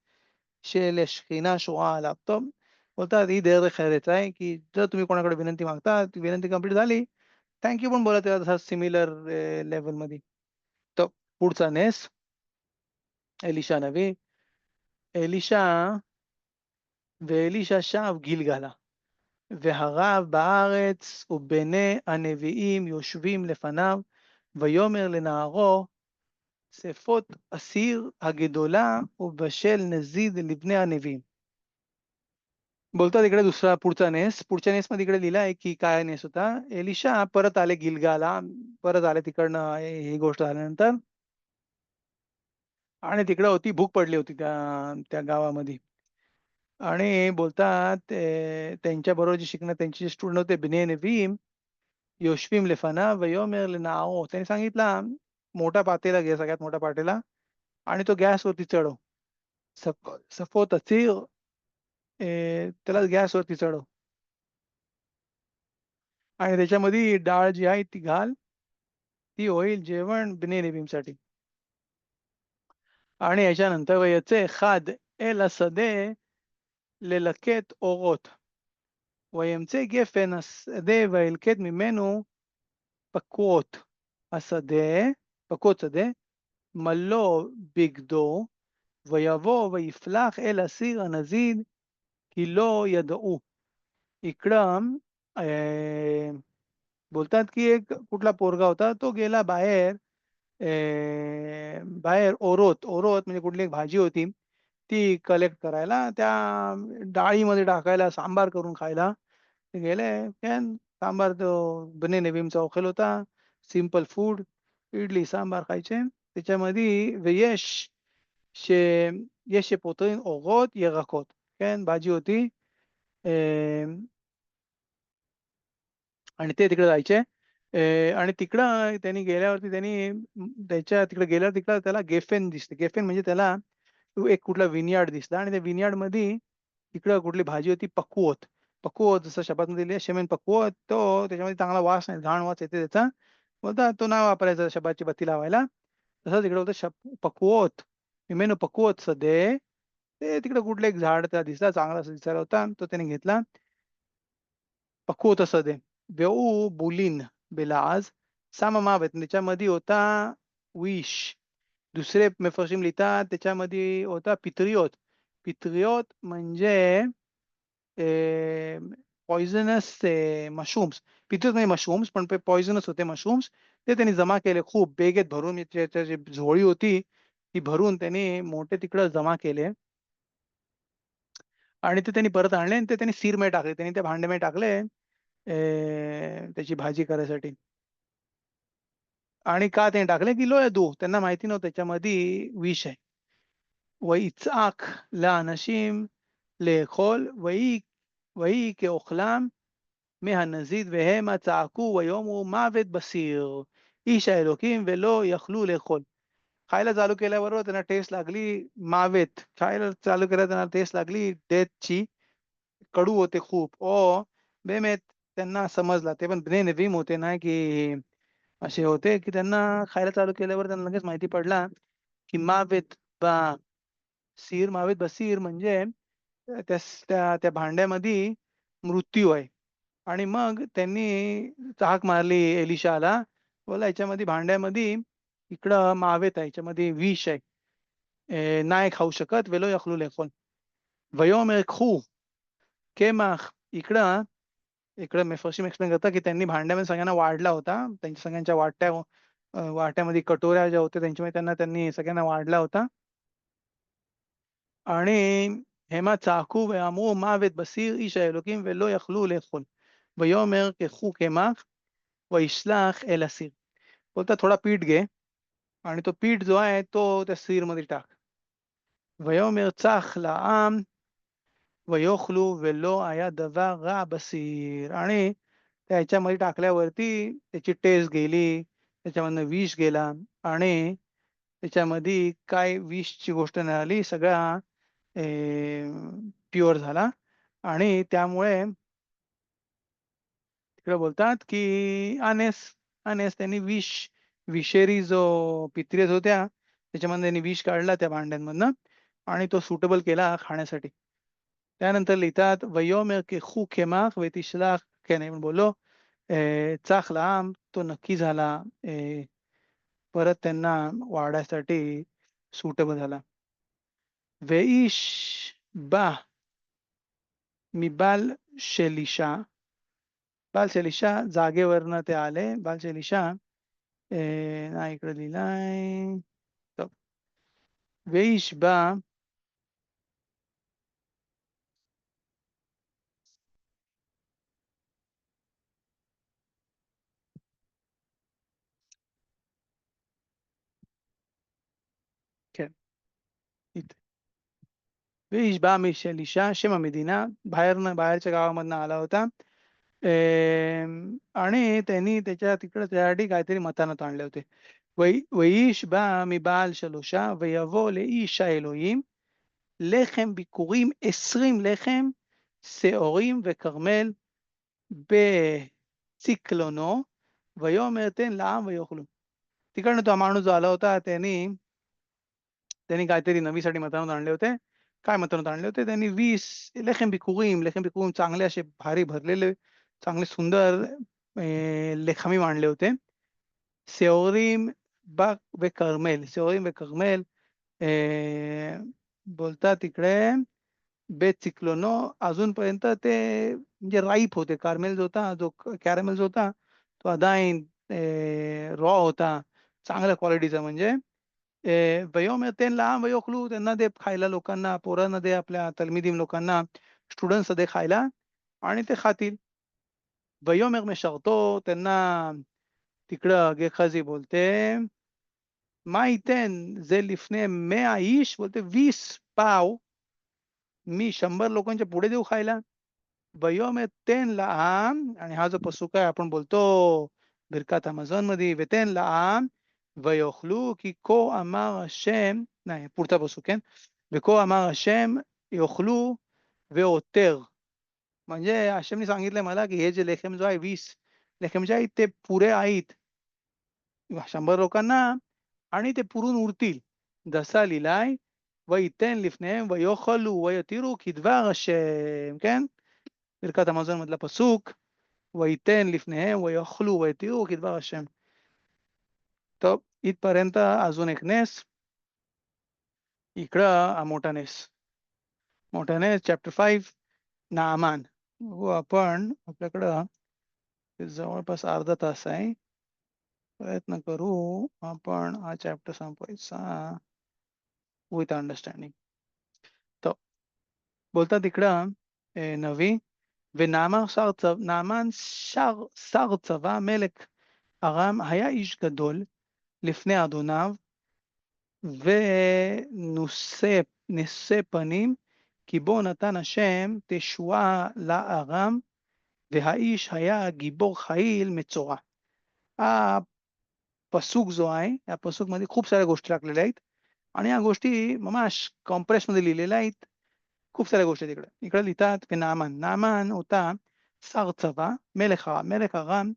שלשכינה शोआ עליו. טוב, बोलतात ही दरख अरेच आहे, की जर तुम्ही कोणाकडे विनंती मागता, ती विनंती कंप्लीट झाली, थँक यू पण बोला त्याला तसा सिमिलर लेव्हलमध्ये. तर पुढचा नेस एलिशा नबी. एलिशा ואלישע שב גילגלה, והרב בארץ ובני הנביאים יושבים לפניו, ויאמר לנערו שפות אסיר הגדולה ובשל नजीद לבני הנביאים. बोलतात इकडे दुसरा पुढचा नेस. पुढच्या नेसमध्ये इकडे लिहिलं आहे, की काय नेस होता. एलिशा परत आले गिलगाला, परत आले तिकडनं ही गोष्ट झाल्यानंतर आणि तिकडे होती भूक पडली होती त्या त्या गावामध्ये. आणि बोलतात त्यांच्याबरोबर जे शिकणं त्यांचे जे स्टुडंट होते बिने नवीम योशविम लेफाना वयोमेर लेनाओ. त्यांनी सांगितला मोठा पातेला घे, सगळ्यात मोठा पातेला आणि तो गॅसवरती चढव. सफोत असीर त्याला गॅसवरती चढव आणि त्याच्यामध्ये डाळ जी आहे ती घाल. ती होईल जेवण बिने नवीमसाठी. आणि याच्यानंतर वयचे खाद एल השדה ללקט אורות. וימצא גפן השדה וילקט ממנו פקרות השדה, פקרות שדה, מלוא בגדו, ויבוא ויפלח אל הסיר הנזיד, כי לא ידעו. इकडं बोलतात की एक कुठला पोरगा होता तो गेला बाहेर बाहेर ओरोत. ओरोत म्हणजे कुठली एक भाजी होती ती कलेक्ट करायला, त्या डाळीमध्ये टाकायला, सांबार करून खायला ते गेले. काय सांबार तो बने नवीमचा ओखेल होता. सिंपल फूड, इडली सांबार खायचे. त्याच्यामध्ये ויש יש שפוטרים אורות ירקות. כן, भाजी होती. आणि ते तिकडे जायचे आणि तिकडं त्यांनी गेल्यावरती त्यांनी त्याच्या तिकडे गेल्यावर तिकडं त्याला गेफेन दिसते. गेफेन म्हणजे त्याला तो एक कुठला विनयार्ड दिसला आणि त्या विनयार्डमध्ये तिकडं कुठली भाजी होती पक्वत. पक्वत जसं शब्दामध्ये लिहिलं शेमेन पक्वत तो त्याच्यामध्ये चांगला वास नाही, घाण वास येते त्याचा. बोलतात तो नाही वापरायचा शब्दाची बत्ती लावायला. तसंच इकडे होतं पक्वत. हिमेनो पक्वत सदे. ते तिकडे कुठलं एक झाड त्याला दिसला चांगला असा दिसायला होता. तो त्याने घेतला. पक्वत सदे. והוא בולין בלעז, שם המוות. त्याच्यामध्ये होता विष. दुसरे मफरशीम लिहितात त्याच्यामध्ये होता पितरियोत. पितरियोत म्हणजे पॉइझनस मशरूम्स. पितरियोत म्हणजे मशरूम्स पण ते पॉइझनस होते मशरूम्स. ते त्यांनी जमा केले खूप बेगेत भरून त्याची झोळी होती ती भरून त्यांनी मोठे तिकडं जमा केले आणि ते त्यांनी परत आणले आणि ते त्यांनी सीरमध्ये टाकले. त्यांनी त्या भांड्यामध्ये टाकले त्याची भाजी करायसाठी. आणि का त्याने टाकले की לא ידעו. त्यांना माहिती नव्हतं त्याच्यामध्ये विष आहे. ויצעק לאנשים לאכול ויהי כאוכלם מהנזיד והמה צעקו ויאמרו מוות בסיר איש האלוקים ולא יכלו לאכול. खायला चालू केल्याबरोबर त्यांना टेस्ट लागली मावेत. खायला चालू केलं त्यांना टेस्ट लागली डेथची. कडू होते खूप. बेमेत त्यांना समजला. ते पण ब्ने नेव्हीम होते ना, की असे होते, की त्यांना खायला चालू केल्यावर त्यांना लगेच माहिती पडला, की मावेत मावेत बसीर म्हणजे त्या भांड्यामध्ये मृत्यू आहे. आणि मग त्यांनी हाक मारली एलिशाला. बोलला, "याच्यामध्ये भांड्यामध्ये इकडं मावेत आहे. याच्यामध्ये विष आहे. नाही खाऊ शकत." "वेलो यखलू लाखोल." "वयोमेर खू केमach." इकडं इकडं मेफरशीम एक्सप्लेन करतात, की त्यांनी भांड्यामध्ये सगळ्यांना वाढला होता. त्यांच्या सगळ्यांच्या वाट्यामध्ये कटोऱ्या ज्या होत्या त्यांच्यामध्ये त्यांनी सगळ्यांना वाढला होता. आणि המה צעקו ואמרו מוות בסיר איש האלוקים ולא יכלו לאכול. ויאמר קחו קמח וישלח אל הסיר. बोलतात थोडा पीठ घे आणि तो पीठ जो आहे तो त्या सीरमध्ये टाक. ויאמר צח לעם ויאכלו ולא היה דבר רע בסיר. आणि त्याच्यामध्ये टाकल्यावरती त्याची टेस्ट गेली, त्याच्यामधनं विष गेला आणि त्याच्यामध्ये काय विषची गोष्ट नाही आली. सगळा प्युअर झाला आणि त्यामुळे तिकडे बोलतात, की अनेस त्यांनी विषारी जो पित्रेत होत्या, त्याच्यामधनं त्यांनी विष काढला त्या भांड्यांमधनं आणि तो सुटेबल केला खाण्यासाठी. त्यानंतर लिहितात, "ויאמר קחו קמח ותשלח." כן, אני बोललो, "चख לעם." तो नक्की झाला. परत त्यांना वाढायसाठी सुटेबल झाला. "ואיש בא מבעל שליशा." बाल शलिशा जागेवरनं ते आले. बाल शलिशा नाही इकडे लिहिलंय. טוב. ואיש בא כן, इथे. ואיש בא משלישה, שם המדינה, बाहेरच्या गावामधनं आला होता. आणि त्यांनी तिकडे त्यासाठी काहीतरी मतानात आणले होते. "וייש בא מבעל שלושה ויבוא לאיש האלוהים לחם ביכורים 20 לחם שעורים וכרמל בצקלונו ויאמר תן לעם ויאכלו." तिकडनं तो माणूस जो आला होता त्यांनी काहीतरी नवीसाठी मतानात आणले होते. काय मतानात आणले होते? त्यांनी 20 लेखम बिकुम चांगले असे भारी भरलेले, चांगले सुंदर लेखामी मांडले होते. शेओरीम व करमेल, शेओरीम व करमेल बोलतात तिकडे बेत चिकलोनो अजूनपर्यंत ते म्हणजे राईप होते. कार्मेल जो होता, कॅरमेल जो होता, तो अदाइन रॉ होता. चांगल्या क्वालिटीचा म्हणजे. "वयोमेर तेन लाम वयोखलू." त्यांना दे खायला लोकांना, पोरांना दे, आपल्या तल्मिदीम लोकांना, स्टुडंट्सना दे खायला आणि ते खातील. "वयोमेर मेशरतो." त्यांना तिकडं गेहजी बोलते, "मा ייתן זה לפני 100 איש." बोलते 20 पाव मी 100 लोकांच्या पुढे देऊ खायला. "वयोमेर तेन लाम." आणि हा जो पसूक आहे आपण बोलतो ברכת המזון मध्ये, ותן לעם ויאכלו, כי כה אמר השם, नाही, पुढचा פסוק, כן? וכה אמר השם, יאכלו ועותר. म्हणजे आशेमने सांगितलंय मला की हे जे लेखेम जो आहे 20 लेखेम जे आहेत ते पुरे आहेत 100 लोकांना आणि ते पुरून उरतील. जसा लिहिलाय ויתן לפניהם ויאכלו ויתירו כדבר השם, כן? ברכת המזון מधला פסוק, ויתן לפניהם ויאכלו ויתירו כדבר השם. טוב, इथपर्यंत अजून एक नेस. इकडं हा मोठा नेस. मोठा नेस चॅप्टर 5 नामान. बघू आपण आपल्याकडं जवळपास अर्धा तास आहे. प्रयत्न करू आपण हा चॅप्टर संपवायचा विथ अंडरस्टँडिंग. तर बोलतात इकडं नवी נעמן שר צבא מלך ארם היה איש גדול לפני אדוניו ונושא פנים כי בו נתן השם תשועה לארם והאיש היה גיבור חיל מצורע. पसूक जो आहे या पसूक मध्ये खूप साऱ्या गोष्टी टाकलेल्या आहेत आणि या गोष्टी ममाश कॉम्प्रेस मध्ये लिहिलेल्या आहेत. खूप साऱ्या गोष्टी तिकडे इकडे लिहितात की नामान होता सार चवा मेलेख आराम.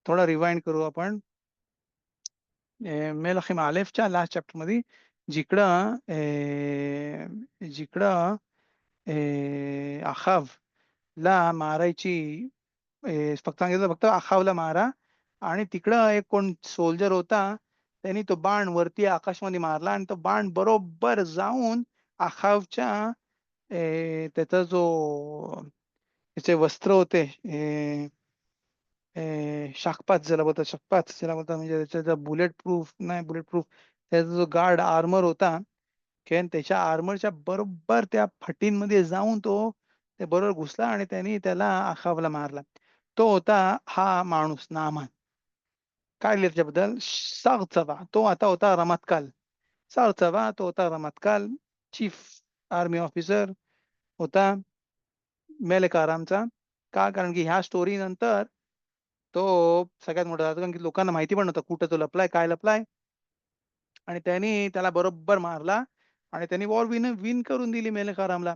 थोडा रिवाइंड करू आपण मेलखीम आलेफच्या लास्ट चॅप्टर मध्ये जिकडं जिकडं अखावला मारायची फक्त सांगितलं फक्त अखावला मारा आणि तिकडं एक कोण सोल्जर होता त्यांनी तो बाण वरती आकाशमध्ये मारला आणि तो बाण बरोबर जाऊन अखावच्या त्याचा जो त्याचे वस्त्र होते शाकपात ज्याला बोलतात शकपात ज्याला बोलतात म्हणजे त्याचा बुलेट प्रूफ नाही बुलेट प्रूफ त्याचा जो गार्ड आर्मर होता त्याच्या आर्मरच्या बरोबर त्या फटींमध्ये जाऊन तो ते बरोबर घुसला आणि त्यांनी त्याला अखावला मारला. तो होता हा माणूस नामान. काय लिहिलं त्याच्याबद्दल सागचवा तो आता होता रमातकाल. सागचवा तो होता रमातकाल चीफ आर्मी ऑफिसर होता मेलेक आरामचा. का कारण की ह्या स्टोरी नंतर तो सगळ्यात मोठा झाला कारण की लोकांना माहिती पण नव्हतं कुठं तो लपलाय काय लपलाय आणि त्यांनी त्याला बरोबर मारला आणि त्यांनी वॉर विन करून दिली मेलेक आरामला.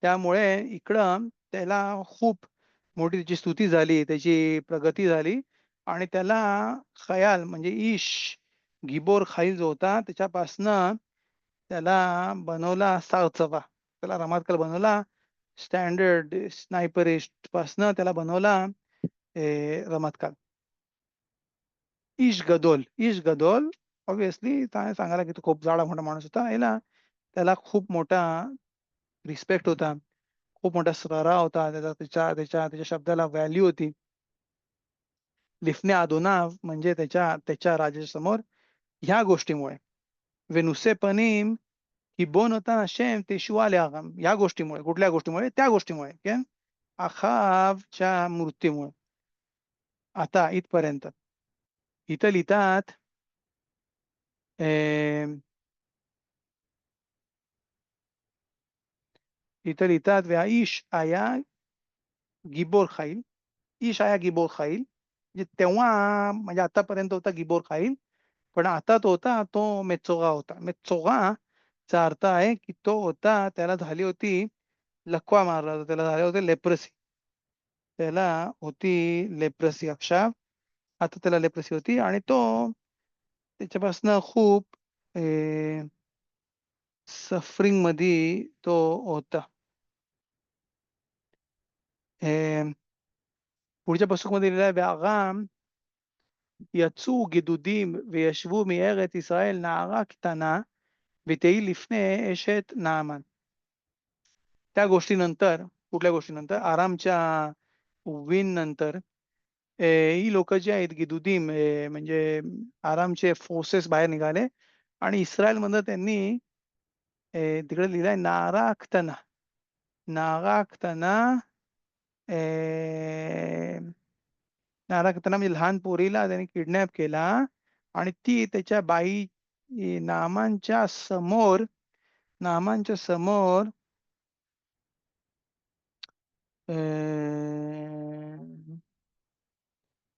त्यामुळे इकडं त्याला खूप मोठी त्याची स्तुती झाली त्याची प्रगती झाली आणि त्याला खयाल म्हणजे ईश गिबोर खाईल जो होता त्याच्यापासनं त्याला बनवला सावचवा त्याला रमातकाल बनवला स्टँडर्ड स्नायपरिस्ट पासनं त्याला बनवला रमातकाल. ईश गदोल ऑब्विसली सांगायला की तो खूप जाडा मोठा माणूस होता याला त्याला खूप मोठा रिस्पेक्ट होता खूप मोठा सरारा होता त्याच्या शब्दाला व्हॅल्यू होती. लिफने अदोनाव म्हणजे त्याच्या राजासमोर ह्या गोष्टीमुळे वेनुसे पनीम की बोन होता शेम ते शिवाले आगाम या गोष्टीमुळे कुठल्या गोष्टीमुळे त्या गोष्टीमुळे क्या अखावच्या मृत्यूमुळे. आता इथपर्यंत इथं लिहितात इथं लिहितात व्याईश आया गिबोर खाईल ईश आया गिबोर खाईल म्हणजे तेव्हा म्हणजे आतापर्यंत होता गिबोर खाईल पण आता तो होता तो मेचोगा होता. मेचोगाचा अर्थ आहे की तो होता त्याला झाली होती लकवा मारला होता त्याला झाले होते लेप्रसी त्याला होती लेप्रसी अक्षा आता त्याला लेप्रसी होती आणि तो त्याच्यापासनं खूप सफरिंग मध्ये तो होता. पुढच्या पुस्तकामध्ये लिहिलं आहे व्यागाम יצאו גדודים וישבו מארץ ישראל נערה קטנה ותהי לפני אשת נעמן. त्या गोष्टीनंतर कुठल्या गोष्टीनंतर आरामच्या विन नंतर ही लोक जी आहेत गिदुदीम म्हणजे आरामचे फोर्सेस बाहेर निघाले आणि इस्रायल मध्ये त्यांनी तिकडे लिहिलंय नाराक्तना नाराक्तना नाराक्तना म्हणजे लहान पोरीला त्यांनी किडनॅप केला आणि ती त्याच्या बाई नामांच्या समोर नामांच्या समोर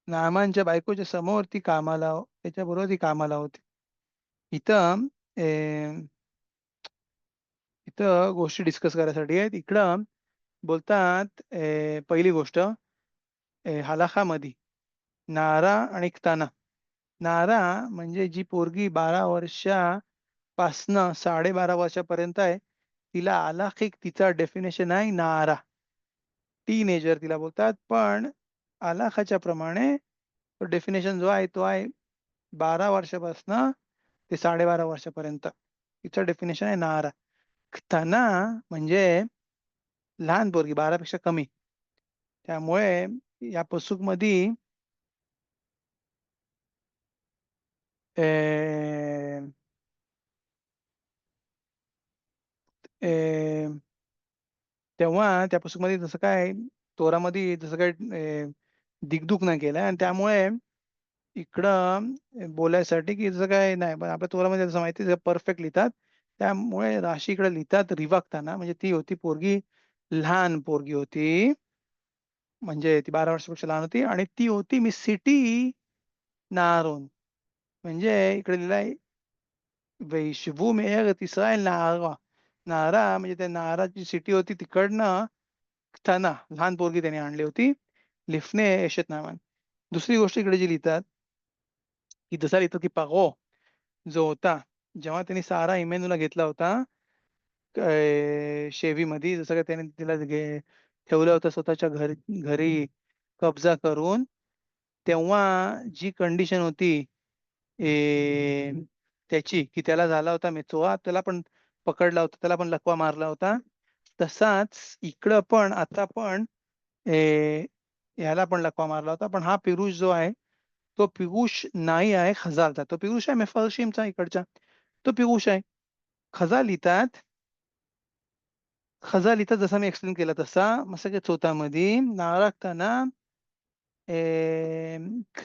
नामांच्या बायकोच्या समोर ती कामाला त्याच्याबरोबर ती कामाला होती. इथं इथं गोष्टी डिस्कस करायसाठी आहेत. इकडं बोलतात पहिली गोष्ट हलाखामध्ये नारा आणि क्ताना. नारा म्हणजे जी पोरगी 12 वर्षापासनं 12.5 वर्षापर्यंत आहे, तिला हलाखिक तिचा डेफिनेशन आहे नारा. टीनेजर तिला बोलतात. पण हलाखाच्या प्रमाणे तो डेफिनेशन जो आहे तो आहे 12 वर्षापासनं ते 12.5 वर्षापर्यंत. तिचं डेफिनेशन आहे नारा. क्ताना म्हणजे लहान पोरगी 12 पेक्षा कमी. त्यामुळे या पसूकमध्ये अ, अ, तेव्हा त्या पुस्तकामध्ये जसं काय तोरामध्ये जसं काय दिगदुग नाही केलं आणि त्यामुळे इकडं बोलायसाठी की जसं काय नाही पण आपल्या तोरामध्ये जसं माहिती परफेक्ट लिहितात. त्यामुळे राशी इकडे लिहितात रिवाक्ताना म्हणजे ती होती पोरगी लहान पोरगी होती. म्हणजे ती 12 वर्षापेक्षा लहान होती आणि ती होती मी सिटी नारोन. म्हणजे इकडे लिहिलंय वैशवू मेअरत इस्रायल नारा. नारा म्हणजे त्या नाराची सिटी होती तिकडनं क्ताना लहान पोरगी त्याने आणली होती. लिफने एशेत नामान. दुसरी गोष्ट इकडे जी लिहितात, की जसा लिहितात की पारो जो होता, जेव्हा त्यांनी सारा इमेनूला घेतला होता, शेवीमध्ये जसं काही त्याने तिला ठेवलं होतं स्वतःच्या घरी कब्जा करून, तेव्हा जी कंडिशन होती ए, त्याची, की त्याला झाला होता मेचोआ, त्याला पण पकडला होता, त्याला पण लकवा मारला होता. तसाच इकडं पण आता पण ह्याला पण लकवा मारला होता. पण हा पिरुष जो आहे, तो पियुष नाही आहे खजालचा. तो पियुष आहे मेफरशिमचा इकडचा. तो पियुष आहे. खजाल लिहितात खजाल इथं जसं मी एक्सप्लेन केलं तसा मसाच्या चोतामध्ये नाराखताना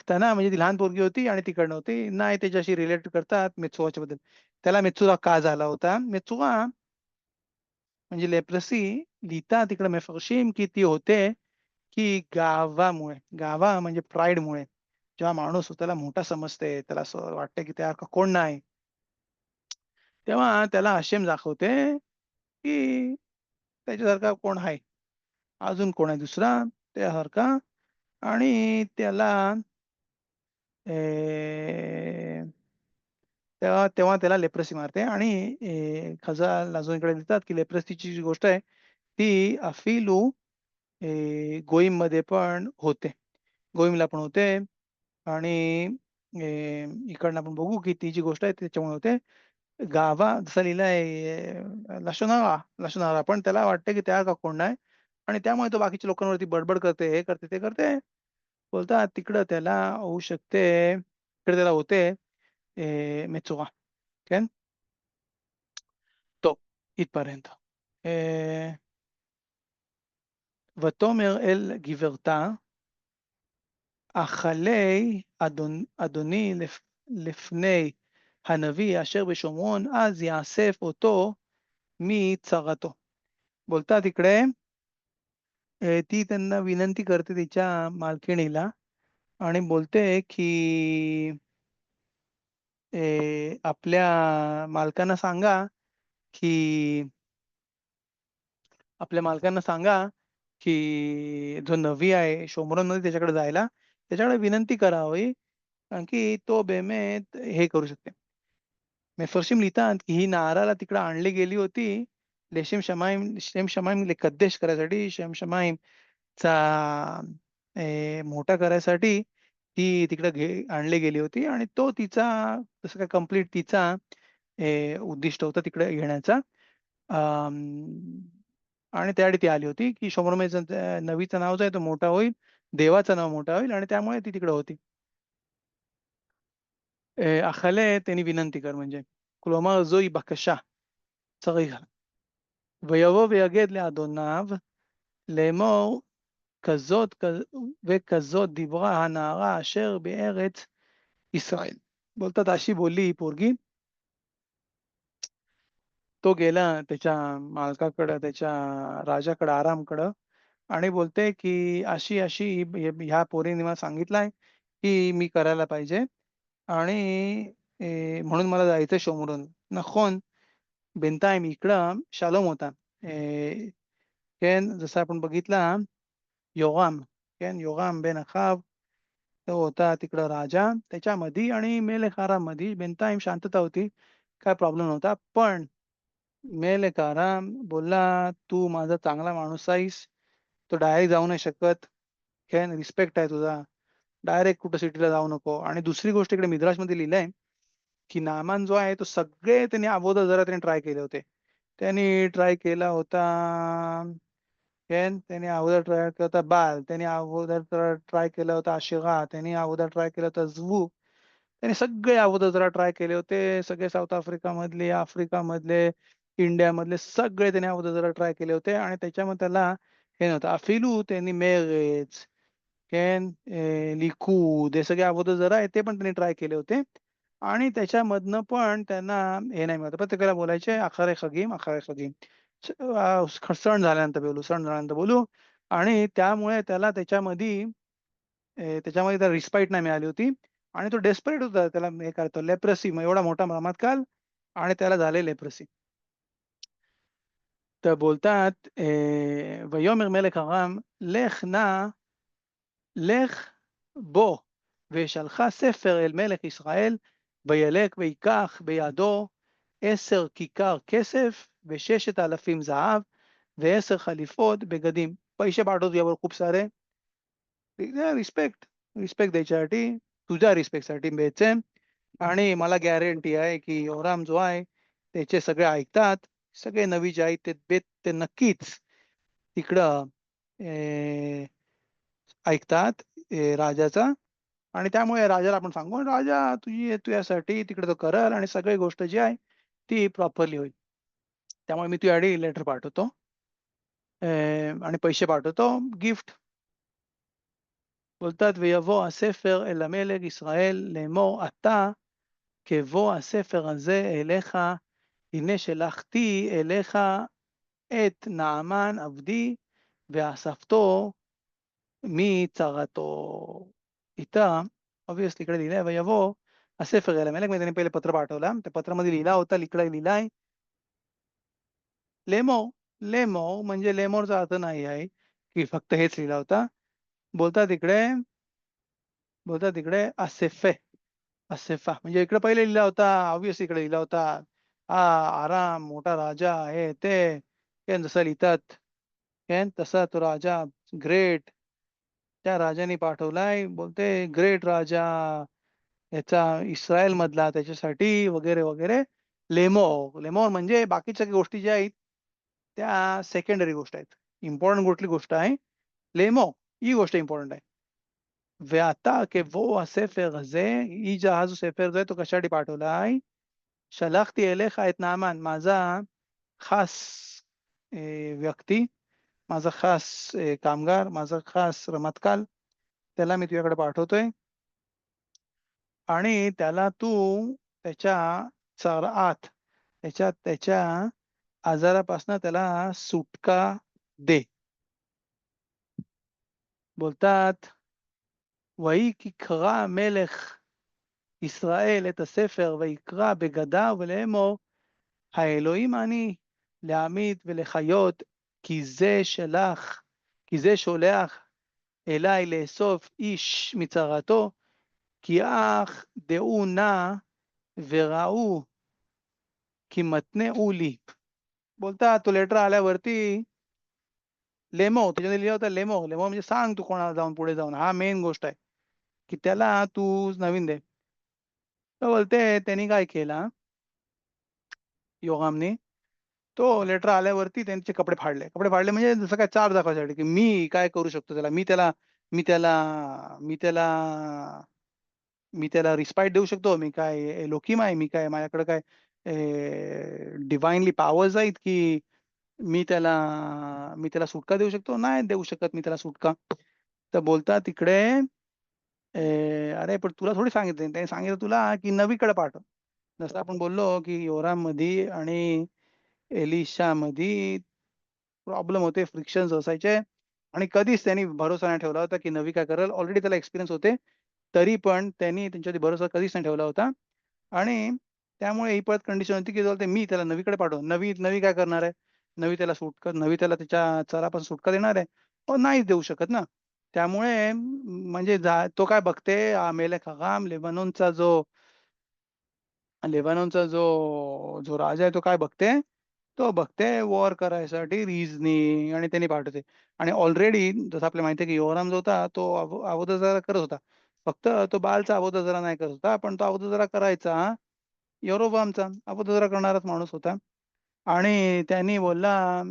त्यांना म्हणजे ती लहान पोरगी होती आणि तिकडनं होती. नाही त्याच्याशी रिलेट करतात मेत्सुआच्या बद्दल. त्याला मेत्सुआ का झाला होता? मेत्सुआ म्हणजे लेप्रसी लिहितात तिकडे मेफरशीम की ती होते की गावामुळे. गावा म्हणजे प्राईडमुळे. जेव्हा माणूस स्वतःला मोठा समजते, त्याला असं वाटतं की त्यासारखा कोण नाही. तेव्हा त्याला अशेम दाखवते की त्याच्यासारखा कोण आहे. अजून कोण आहे दुसरा त्यासारखा आणि त्याला अ, तेव्हा तेव्हा त्याला लेप्रसी मारते आणि खजाल अजून इकडे लिहितात की लेप्रसीची जी गोष्ट आहे ती अफिलू गोईममध्ये पण होते. गोईमला पण होते आणि इकडनं आपण बघू की ती जी गोष्ट आहे त्याच्यामुळे होते. गावा जसं लिहिलंय लशोनारा पण त्याला वाटतं की त्या का कोण नाही आणि त्यामुळे तो बाकीच्या लोकांवरती बडबड करते, हे करते, ते करते. बोलतात तिकडं त्याला होऊ शकते, तिकडे त्याला होते मेचुका. כן? טוב, התפרענט. ותאמר אל גברתה, אכלי אדוני לפני הנביא אשר בשומרון, אז יאסף אותו מצרתו. बोलतात इकडे ती त्यांना विनंती करते तिच्या मालकिणीला आणि बोलते की आपल्या मालकांना सांगा की आपल्या मालकांना सांगा, की जो नवी आहे शोमरोनमध्ये त्याच्याकडे जायला, त्याच्याकडे विनंती करावी, कारण की तो बेमेत हे करू शकते. मेफरशीम लिहितात, की ही नाराला तिकडे आणली गेली होती, शेम शमाईम लेकद्देश करायसाठी, शेम शमाईमचा मोठा करायसाठी ती तिकडे आणली गेली होती आणि तो तिचा तसं काय कंप्लीट तिचा उद्दिष्ट होतं तिकडे येण्याचा. अं, आणि त्यासाठी ती आली होती, की शोमरोनाचं नवीचं नाव जो आहे तो मोठा होईल, देवाचं नाव मोठा होईल आणि त्यामुळे ती तिकडे होती. अखले त्यांनी विनंती कर म्हणजे. כלומר זוהי בקשה, צריך. ויבוא ויגד לאדוניו לאמור וכזאת דיברה הנערה אשר בארץ ישראל. बोलतात अशी बोलली ही पोरगी. तो गेला त्याच्या मालकाकडं, त्याच्या राजाकडं, आरामकडं आणि बोलते, की अशी-अशी ह्या पोरीने मला सांगितलंय, की मी करायला पाहिजे आणि म्हणून मला जायचंय शोमरोन. נכון, בינתיים इकडं शालोम होता. כן, जसं आपण बघितला योराम, כן, योराम बन अखाव तो होता तिकडं राजा त्याच्यामध्ये आणि मेलेक आराममध्ये बिनताईम शांतता होती. काय प्रॉब्लेम नव्हता. पण मेलेक आराम बोलला, "तू माझा चांगला माणूस आहेस. तू डायरेक्ट जाऊ नाही शकत. "केन रिस्पेक्ट आहे तुझा. डायरेक्ट कुठं सिटीला जाऊ नको." आणि दुसरी गोष्ट इकडे मिद्राशमध्ये लिहिलंय, की नामान जो आहे तो सगळे त्यांनी अगोदर जरा त्यांनी ट्राय केले होते. त्यांनी ट्राय केला होता त्याने अगोदर ट्राय केला होता बाल, त्याने अगोदर ट्राय केला होता आशिरा, त्याने अगोदर ट्राय केला होता झवू. त्याने सगळे अगोदर जरा ट्राय केले होते. सगळे साऊथ आफ्रिकामधले, आफ्रिकामधले, इंडियामधले सगळे त्याने अगोदर जरा ट्राय केले होते आणि त्याच्यामध्ये त्याला हे नव्हतं. अफिलू त्यांनी मेरेज केन लिकूद हे सगळे अगोदर जरा आहे ते पण त्यांनी ट्राय केले होते आणि त्याच्यामधनं पण त्यांना हे नाही मिळत. प्रत्येकाला बोलायचे अखारे खगीम, अखारे खगीम. सण झाल्यानंतर बोलू, सण झाल्यानंतर बोलू आणि त्यामुळे त्याला त्याच्यामध्ये त्याला रिस्पाईट नाही मिळाली होती आणि तो डेस्परेट होता. त्याला हे करतो लेप्रसी मग एवढा मोठा रमातकाल आणि त्याला झाले लेप्रसी. तर बोलतात ויאמר מלך ארם לך נא לך בוא ושלחה ספר אל מלך ישראל וילק ויקח בידו 10 כיכר כסף ו6,000 זהב ו10 खलिफोत बेगदीम पैसे पाठवतो यावर खूप सारे रिस्पेक्ट द्यायच्यासाठी तुझ्या रिस्पेक्टसाठी द्यायचे आणि मला गॅरंटी आहे की योराम जो आहे त्याचे सगळे ऐकतात सगळे नवी जे आहेत ते नक्कीच तिकडं अ, ऐकतात राजाचा आणि त्यामुळे राजाला आपण सांगू राजा तुझ्यासाठी तिकडे तो करल आणि सगळी गोष्ट जी आहे ती प्रॉपरली होईल त्यामुळे मी तुझ्यासाठी लेटर पाठवतो आणि पैसे पाठवतो गिफ्ट बोलतात ויבוא הספר אל המלך ישראל לאמור אתה כבוא הספר הזה אליך הנה שלחתי אליך את נעמן עבדי ואספתו מצרתו. इथं ऑब्व्हियसली इकडे लिहिलंय वयवो הספר אל המלך म्हणजे त्याने पहिले पत्र पाठवलं त्या पत्रामध्ये लिहिला होता इकडे लिहिलाय लेमो लेमो म्हणजे लेमोरचा अर्थ नाही आहे की फक्त हेच लिहिला होता बोलतात इकडे असेफे असेफा म्हणजे इकडे पहिले लिहिला होता ऑब्व्हियसली इकडे लिहिला होता हा आराम मोठा राजा आहे ते जसं लिहितात तसा तो राजा ग्रेट त्या राजाने पाठवलाय बोलते ग्रेट राजा याचा इस्रायल मधला त्याच्यासाठी वगैरे वगैरे लेमो म्हणजे बाकीच्या गोष्टी ज्या आहेत त्या सेकंडरी गोष्ट आहेत इम्पॉर्टंट कुठली गोष्ट आहे लेमो ही गोष्ट इम्पॉर्टंट आहे ואתה כבוא הספר הזה, היא जहाज ספר זה तो कशासाठी पाठवलाय שלחתי אליך את נעמן माझा खास व्यक्ती माझा खास कामगार माझा खास रमातकाल त्याला मी तुझ्याकडे पाठवतोय आणि त्याला तू त्याच्या आत त्याच्या आजारापासून त्याला सुटका दे बोलतात वही की खरा המלך ישראל את הספר ויקרא בגדיו ולאמור האלוהים אני להמית ולחיות כי זה שולח אליי לאסוף איש מצרתו כי אך דעו נא וראו की मतने उली बोलता तो लेटर आल्यावरती लेमो त्याच्यामध्ये लिहिलं होतं लेमो म्हणजे सांग तू कोणाला जाऊन पुढे जाऊन हा मेन गोष्ट आहे की त्याला तू नवीन दे तर बोलते त्यांनी काय केला योगामने तो लेटर आल्यावरती त्यांचे कपडे फाडले म्हणजे जसं काय चार दाखवायसाठी की मी काय करू शकतो त्याला मी त्याला मी त्याला मी त्याला रिस्पाईट देऊ शकतो मी काय एलोकीम आहे मी काय माझ्याकडे काय डिवाइनली पॉवर्स आहेत की मी त्याला सुटका देऊ शकतो नाही देऊ शकत मी त्याला सुटका तर बोलतात तिकडे अरे पण तुला थोडी सांगितलं त्याने सांगितलं तुला की नवीकडे पाठव जसं आपण बोललो की योराम मध्ये आणि एलिशा मध्ये प्रॉब्लेम होते फ्रिक्शन्स असायचे आणि कधीच त्यांनी भरोसा नाही ठेवला होता, की नवी काय करेल. ऑलरेडी त्याला एक्सपिरियन्स होते. तरी पण त्यांनी त्यांच्यावरती भरोसा कधीच नाही ठेवला होता. आणि त्यामुळे ही परत कंडिशन होती, की जाऊदे मी त्याला नवीकडे पाठवू. नवी नवी काय करणार आहे? नवी त्याला त्याच्या चरापासून सुटका देणार आहे? नाहीच देऊ शकत ना. त्यामुळे म्हणजे तो काय बघते मेलेक हराम लेबनॉनचा जो जो राजा आहे तो काय बघते? तो बघते वॉर करायसाठी रिझनिंग आणि त्यांनी पाठवते. आणि ऑलरेडी जसं आपल्याला माहिती आहे, की योराम जो होता तो अगोदर करत होता. फक्त तो बालचा अगोदर नाही करत होता, पण तो अगोदर करायचा यरोबामचा अगोदर करणाराच माणूस होता. आणि त्यांनी बोलला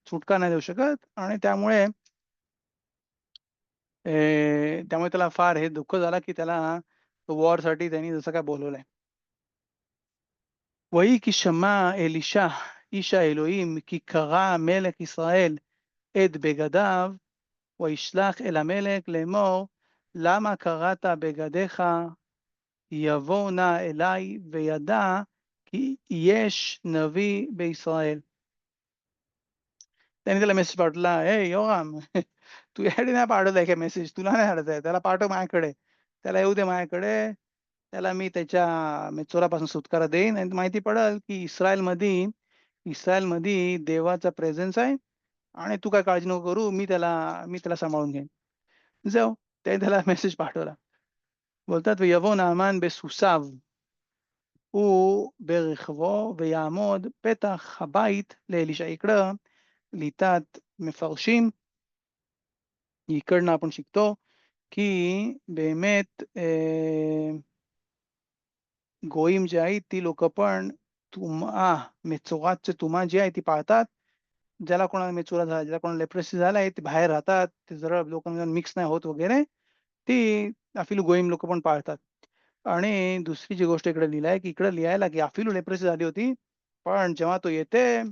सुटका नाही देऊ शकत आणि त्यामुळे त्याला फार हे दुःख झाला, की त्याला वॉरसाठी त्यांनी जसं काय बोलवलंय. ויהי כי שמע אלישע איש האלוהים כי קרע מלך ישראל את בגדיו וישלח אל המלך לאמור למה קרעת בגדיך יבוא נא אלי וידע כי יש נביא בישראל. त्याने त्याला मेसेज पाठवला, "ए योराम, तू यासाठी नाही पाठवलाय का मेसेज? तुला नाही पाठवायचा आहे. त्याला पाठव माझ्याकडे. त्याला येऊ दे माझ्याकडे. त्याला मी त्याच्या चोरापासून सुटकारा देईन आणि माहिती पडेल की इस्रायलमध्ये देवाचा प्रेझेन्स आहे आणि तू काय काळजी नको करू. मी त्याला सांभाळून घेईन." जाऊ. त्याने त्याला मेसेज पाठवला. बोलतात, "ויבוא נעמן בסוסיו וברכבו ויעמוד פתח הבית לאלישע." इकडं लिहितात मफरשים, इकडनं आपण शिकतो, की באמת गोयीम जे आहेत ती लोकं पण मेचोरातची टुमा जी आहे ती पाळतात. ज्याला कोणाला मेचुरा झाला, ज्याला कोणाला लेप्रोसी झालाय ते बाहेर राहतात. ते जरा लोकांमध्ये मिक्स नाही होत वगैरे. ती अफिलू गोयीम लोकं पण पाळतात. आणि दुसरी जी गोष्ट इकडे लिहिली आहे, की इकडे लिहायला की अफिलू लेप्रोसी झाली होती. पण जेव्हा तो येते,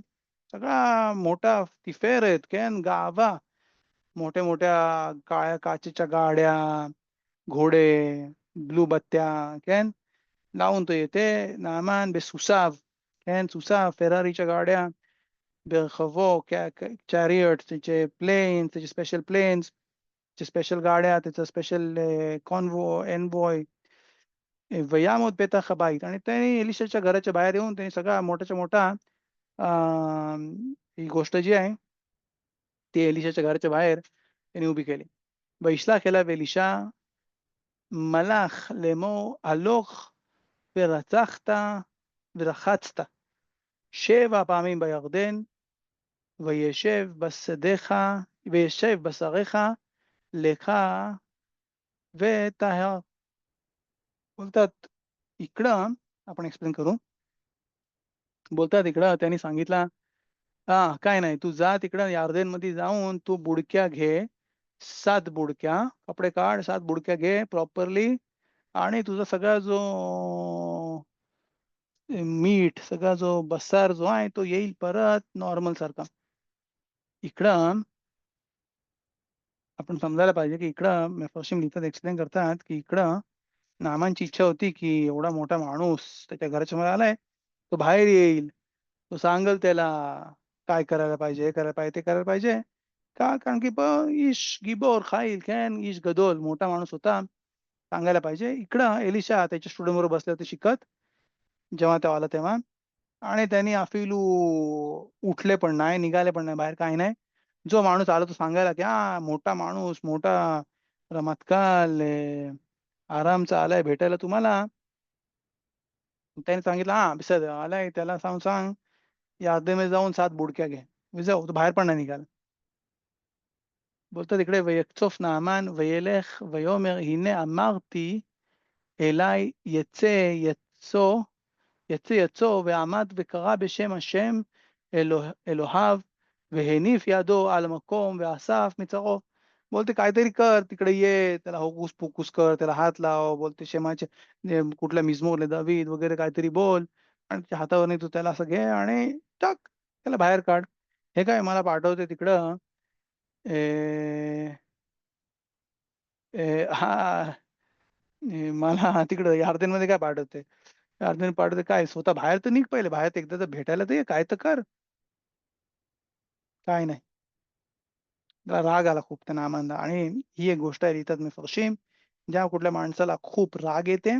सगळा मोठा तिफेरेत, केन गाभा, मोठ्या-मोठ्या काळ्या काचेच्या गाड्या, घोडे, ब्लू बत्त्या, केन लावून तो येते. नामान בסוסיו, כן, סוסיו, फेरारीच्या गाड्या, बर्खवो, चॅरियट, त्याचे प्लेन्स, त्याचे स्पेशल प्लेन्स, त्याच्या स्पेशल गाड्या, त्याचं स्पेशल एन्व्हॉय, ויעמוד פתח הבית. आणि त्यांनी एलिशाच्या घराच्या बाहेर येऊन त्यांनी सगळा मोठाच्या मोठा अ, ही गोष्ट जी आहे, ती एलिशाच्या घराच्या बाहेर त्यांनी उभी केली. וישלח אליו אלישע מלאך לאמור הלוך ורצחת ורחצת 7 פעמים בירדן וישב בשריך לך וטהר. बोलतात इकडं आपण एक्सप्लेन करू. बोलतात इकडं त्यांनी सांगितलं, "हां, काय नाही. तू जा तिकडं यार्देनमध्ये जाऊन तू बुडक्या घे. 7 बुडक्या, कपडे काढ, 7 बुडक्या घे प्रॉपरली आणि तुझा सगळा जो मीठ, सगळा जो बसार जो आहे तो येईल परत नॉर्मल सारखा." इकडं आपण समजायला पाहिजे, की इकडं मेफरशीम लिहितात, एक्सप्लेन करतात, की इकडं नामांची इच्छा होती, की एवढा मोठा माणूस त्याच्या घराच्या मध्ये आलाय, तो बाहेर येईल. तो सांगेल त्याला काय करायला पाहिजे, हे करायला पाहिजे, ते करायला पाहिजे. का? कारण की इश गिबोर खाईल कॅन इश गदोल मोठा माणूस होता. सांगायला पाहिजे. इकडं एलिशा त्याच्या स्टुडंटबरोबर बसले होते शिकत, जेव्हा तो आला तेव्हा. आणि त्यांनी अफिलू उठले पण नाही, निघाले पण नाही बाहेर, काही नाही. जो माणूस आला तो सांगायला, की मोठा माणूस, मोठा रमतकाल आरामचा आलाय भेटायला तुम्हाला. त्याने सांगितलं, बिस्सात आलाय त्याला सांग यार्देमध्ये जाऊन 7 बुडक्या घे. मी जाऊ. तो बाहेर पण नाही निघाला. बोलतात इकडे "ויקצוף נעמן וילך ויאמר הנה אמרתי אלי יצא ועמד וקרא בשם השם אלוהיו והניף ידו על המקום ואסף מצרעו." बोलते काहीतरी कर, तिकडे ये, त्याला होकुस पोकुस कर, त्याला हात लाव, बोलते शेमाचे कुठल्या मिझमोर दावीद वगैरे काहीतरी बोल आणि त्याच्या हातावरती तू त्याला असं घे आणि टाक, त्याला बाहेर काढ. हे काय मला पाठवते तिकडं हां, मला तिकडं यार्देनमध्ये काय पाठवते? यार्देन पाठवते काय? स्वतः बाहेर तर निघ पहिले. बाहेर एकदा तर भेटायला तर ये. काय तर कर. काय नाही. त्याला राग आला खूप त्या नामानला आणि ही एक गोष्ट आहे लिहितात मफरशीम, जेव्हा कुठल्या माणसाला खूप राग येते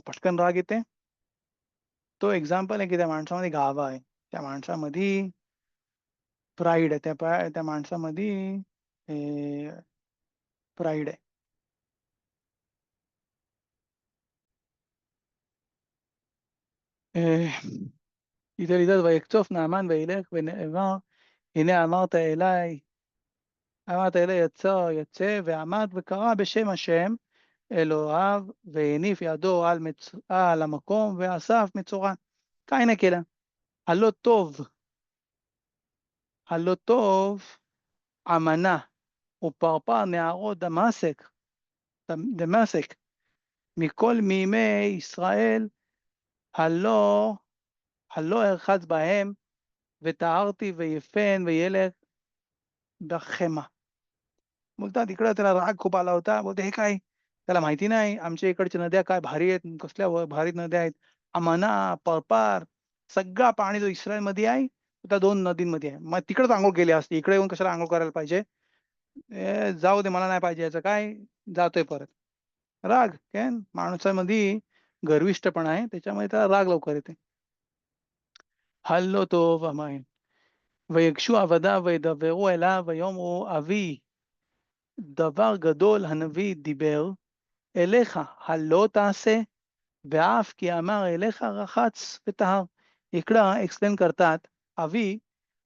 पटकन राग येते, तो एक्झाम्पल आहे की त्या माणसामध्ये गाभा आहे. त्या माणसामध्ये प्राईड आहे. त्या माणसामध्ये प्राईड आहे. इथे लिहितात ויקצוף נעמן וילך ונאמר הנה אמרת אלי יצא ועמד וקרא בשם השם אלוהיו והניף ידו על המקום ואסף מצורע. כהנה keלה. הלא טוב עמנה ופרפר נערות דמשק מכל מימי ישראל הלא ארחץ בהם וטהרתי ויפן וילך בחמה. बोलतात इकडं त्याला राग खूप आला होता. बोलते हे काय? त्याला माहिती नाही आमच्या इकडच्या नद्या काय भारी आहेत, कसल्या भारी नद्या आहेत. अमाना, परपार सगळा पाणी जो इस्रायलमध्ये आहे, तो त्या 2 नदींमध्ये आहे. मग तिकडेच अंघोळ केली असती. इकडे येऊन कशाला अंघोळ करायला पाहिजे? जाऊ दे मला नाही पाहिजे याचं काय, जातोय परत. राग काय माणसामध्ये गर्विष्ठपणा आहे, त्याच्यामुळे त्याला राग लवकर येते. हल्लो טוב המים. ויגשו עבדיו וידברו אליו ויאמרו אבי דבר גדול הנביא דיבר אליך הלא תעשה ואף की אמר אליך रखाच וטהर. इकडं एक्सप्लेन करतात अवी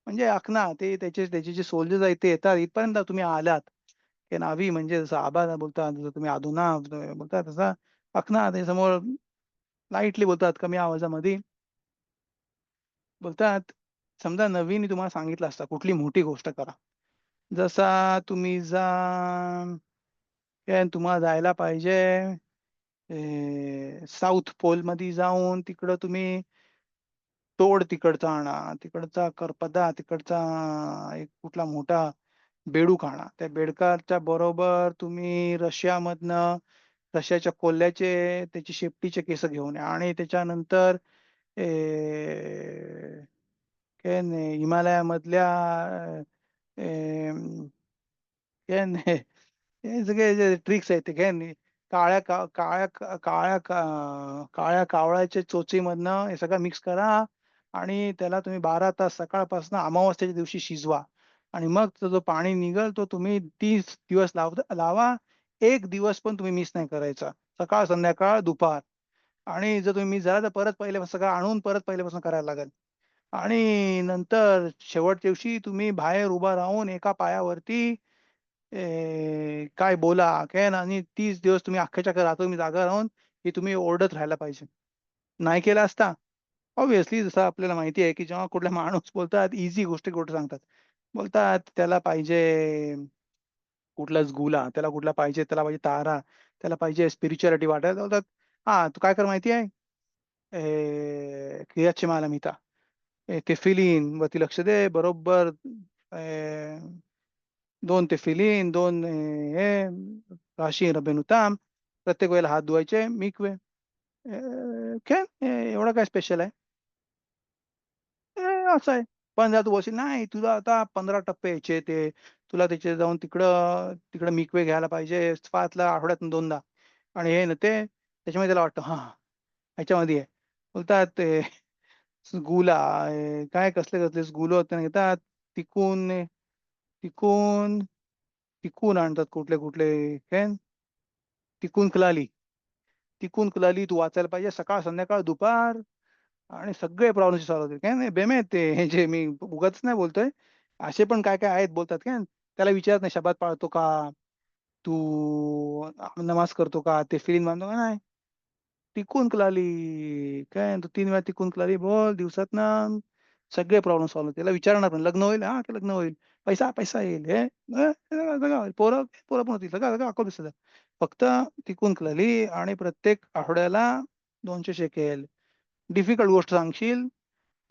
म्हणजे अकना ते त्याचे जे सोल्जर्स आहेत ते येतात इथपर्यंत तुम्ही आलात. की नावी म्हणजे जसं आबा बोलतात, जसं तुम्ही अधुना बोलतात तसा अकना ते समोर लाईटली बोलतात कमी आवाजामध्ये. बोलतात समजा नवीन तुम्हाला सांगितलं असतं कुठली मोठी गोष्ट करा. जसा तुम्ही तुम्हाला जायला पाहिजे साऊथ पोलमध्ये जाऊन तिकडं तुम्ही तोड तिकडचा आणा, तिकडचा करपदा, तिकडचा एक कुठला मोठा बेडूक आणा. त्या बेडकाच्या बरोबर तुम्ही रशियाच्या कोल्ह्याचे त्याची शेपटीचे केस घेऊन या आणि त्याच्यानंतर ए, काय नाही हिमालयामधल्या हे सगळे जे ट्रिक्स आहेत ते काय नाही काळ्या कावळ्याच्या चोचीमधनं हे सगळं मिक्स करा आणि त्याला तुम्ही 12 तास सकाळपासून अमावस्येच्या दिवशी शिजवा आणि मग तो जो पाणी निघल तो तुम्ही 30 दिवस लावा. एक दिवस पण तुम्ही मिस नाही करायचा. सकाळ संध्याकाळ दुपार आणि जर तुम्ही मिस झाला तर परत पहिल्यापासून सगळं आणून परत पहिल्यापासून करायला लागेल. आणि नंतर शेवटच्या दिवशी तुम्ही बाहेर उभा राहून एका पायावरती काय बोला काय ना आणि 30 दिवस तुम्ही अख्ख्याच्या अख्खा रात्र तुम्ही जागा राहून हे तुम्ही ओरडत राहायला पाहिजे. नाही केला असता ऑब्व्हियसली जसं आपल्याला माहिती आहे की जेव्हा कुठला माणूस बोलतात इझी गोष्टी कुठे सांगतात. बोलतात त्याला पाहिजे कुठलाच गुला, त्याला पाहिजे तारा, त्याला पाहिजे स्पिरिच्युअलिटी वाटायला बोलतात. हा तू काय कर माहिती आहे? क्रियात शेमाला मिता. तेफिलीन वरती लक्ष दे बरोबर 2 तेफिलीन, 2 हे राशी रब्बेनु ताम, प्रत्येक वेळेला हात धुवायचे मिकवे. काय एवढं काय स्पेशल आहे? अ, असं आहे. पण जर तू बोलशील नाही तुला आता 15 टप्पे यायचे ते, तुला त्याचे जाऊन तिकडं तिकडं मिकवे घ्यायला पाहिजे स्पातला आठवड्यातून 2दा आणि हे ना ते त्याच्यामुळे त्याला वाटतं हां, ह्याच्यामध्ये आहे. बोलतात ते गुला काय कसले गुल होते ना घेतात तिकून तिकून तिकून आणतात कुठले काय तिकून कलाली तू वाचायला पाहिजे सकाळ संध्याकाळ दुपार आणि सगळे प्रॉब्लेम सॉल्व्ह होतील काय नाही बेमे ते हे जे मी उगाच नाही बोलतोय असे पण काय काय आहेत बोलतात काय त्याला विचारत नाही शब्दात पाळतो का तू नमाज करतो का ते फिलिंग बांधतो का नाही टिकून कलाली काय तू 3 वेळा टिकून कलाली बोल दिवसात ना सगळे प्रॉब्लेम सॉल्व्ह होतील त्याला विचारणार पण लग्न होईल हा की लग्न होईल पैसा येईल हे सगळं होईल पोरं पोरं पण होतील सगळं सगळं अकल दिसत फक्त टिकून कलाली आणि प्रत्येक आठवड्याला 200 शेकेल डिफिकल्ट गोष्ट सांगशील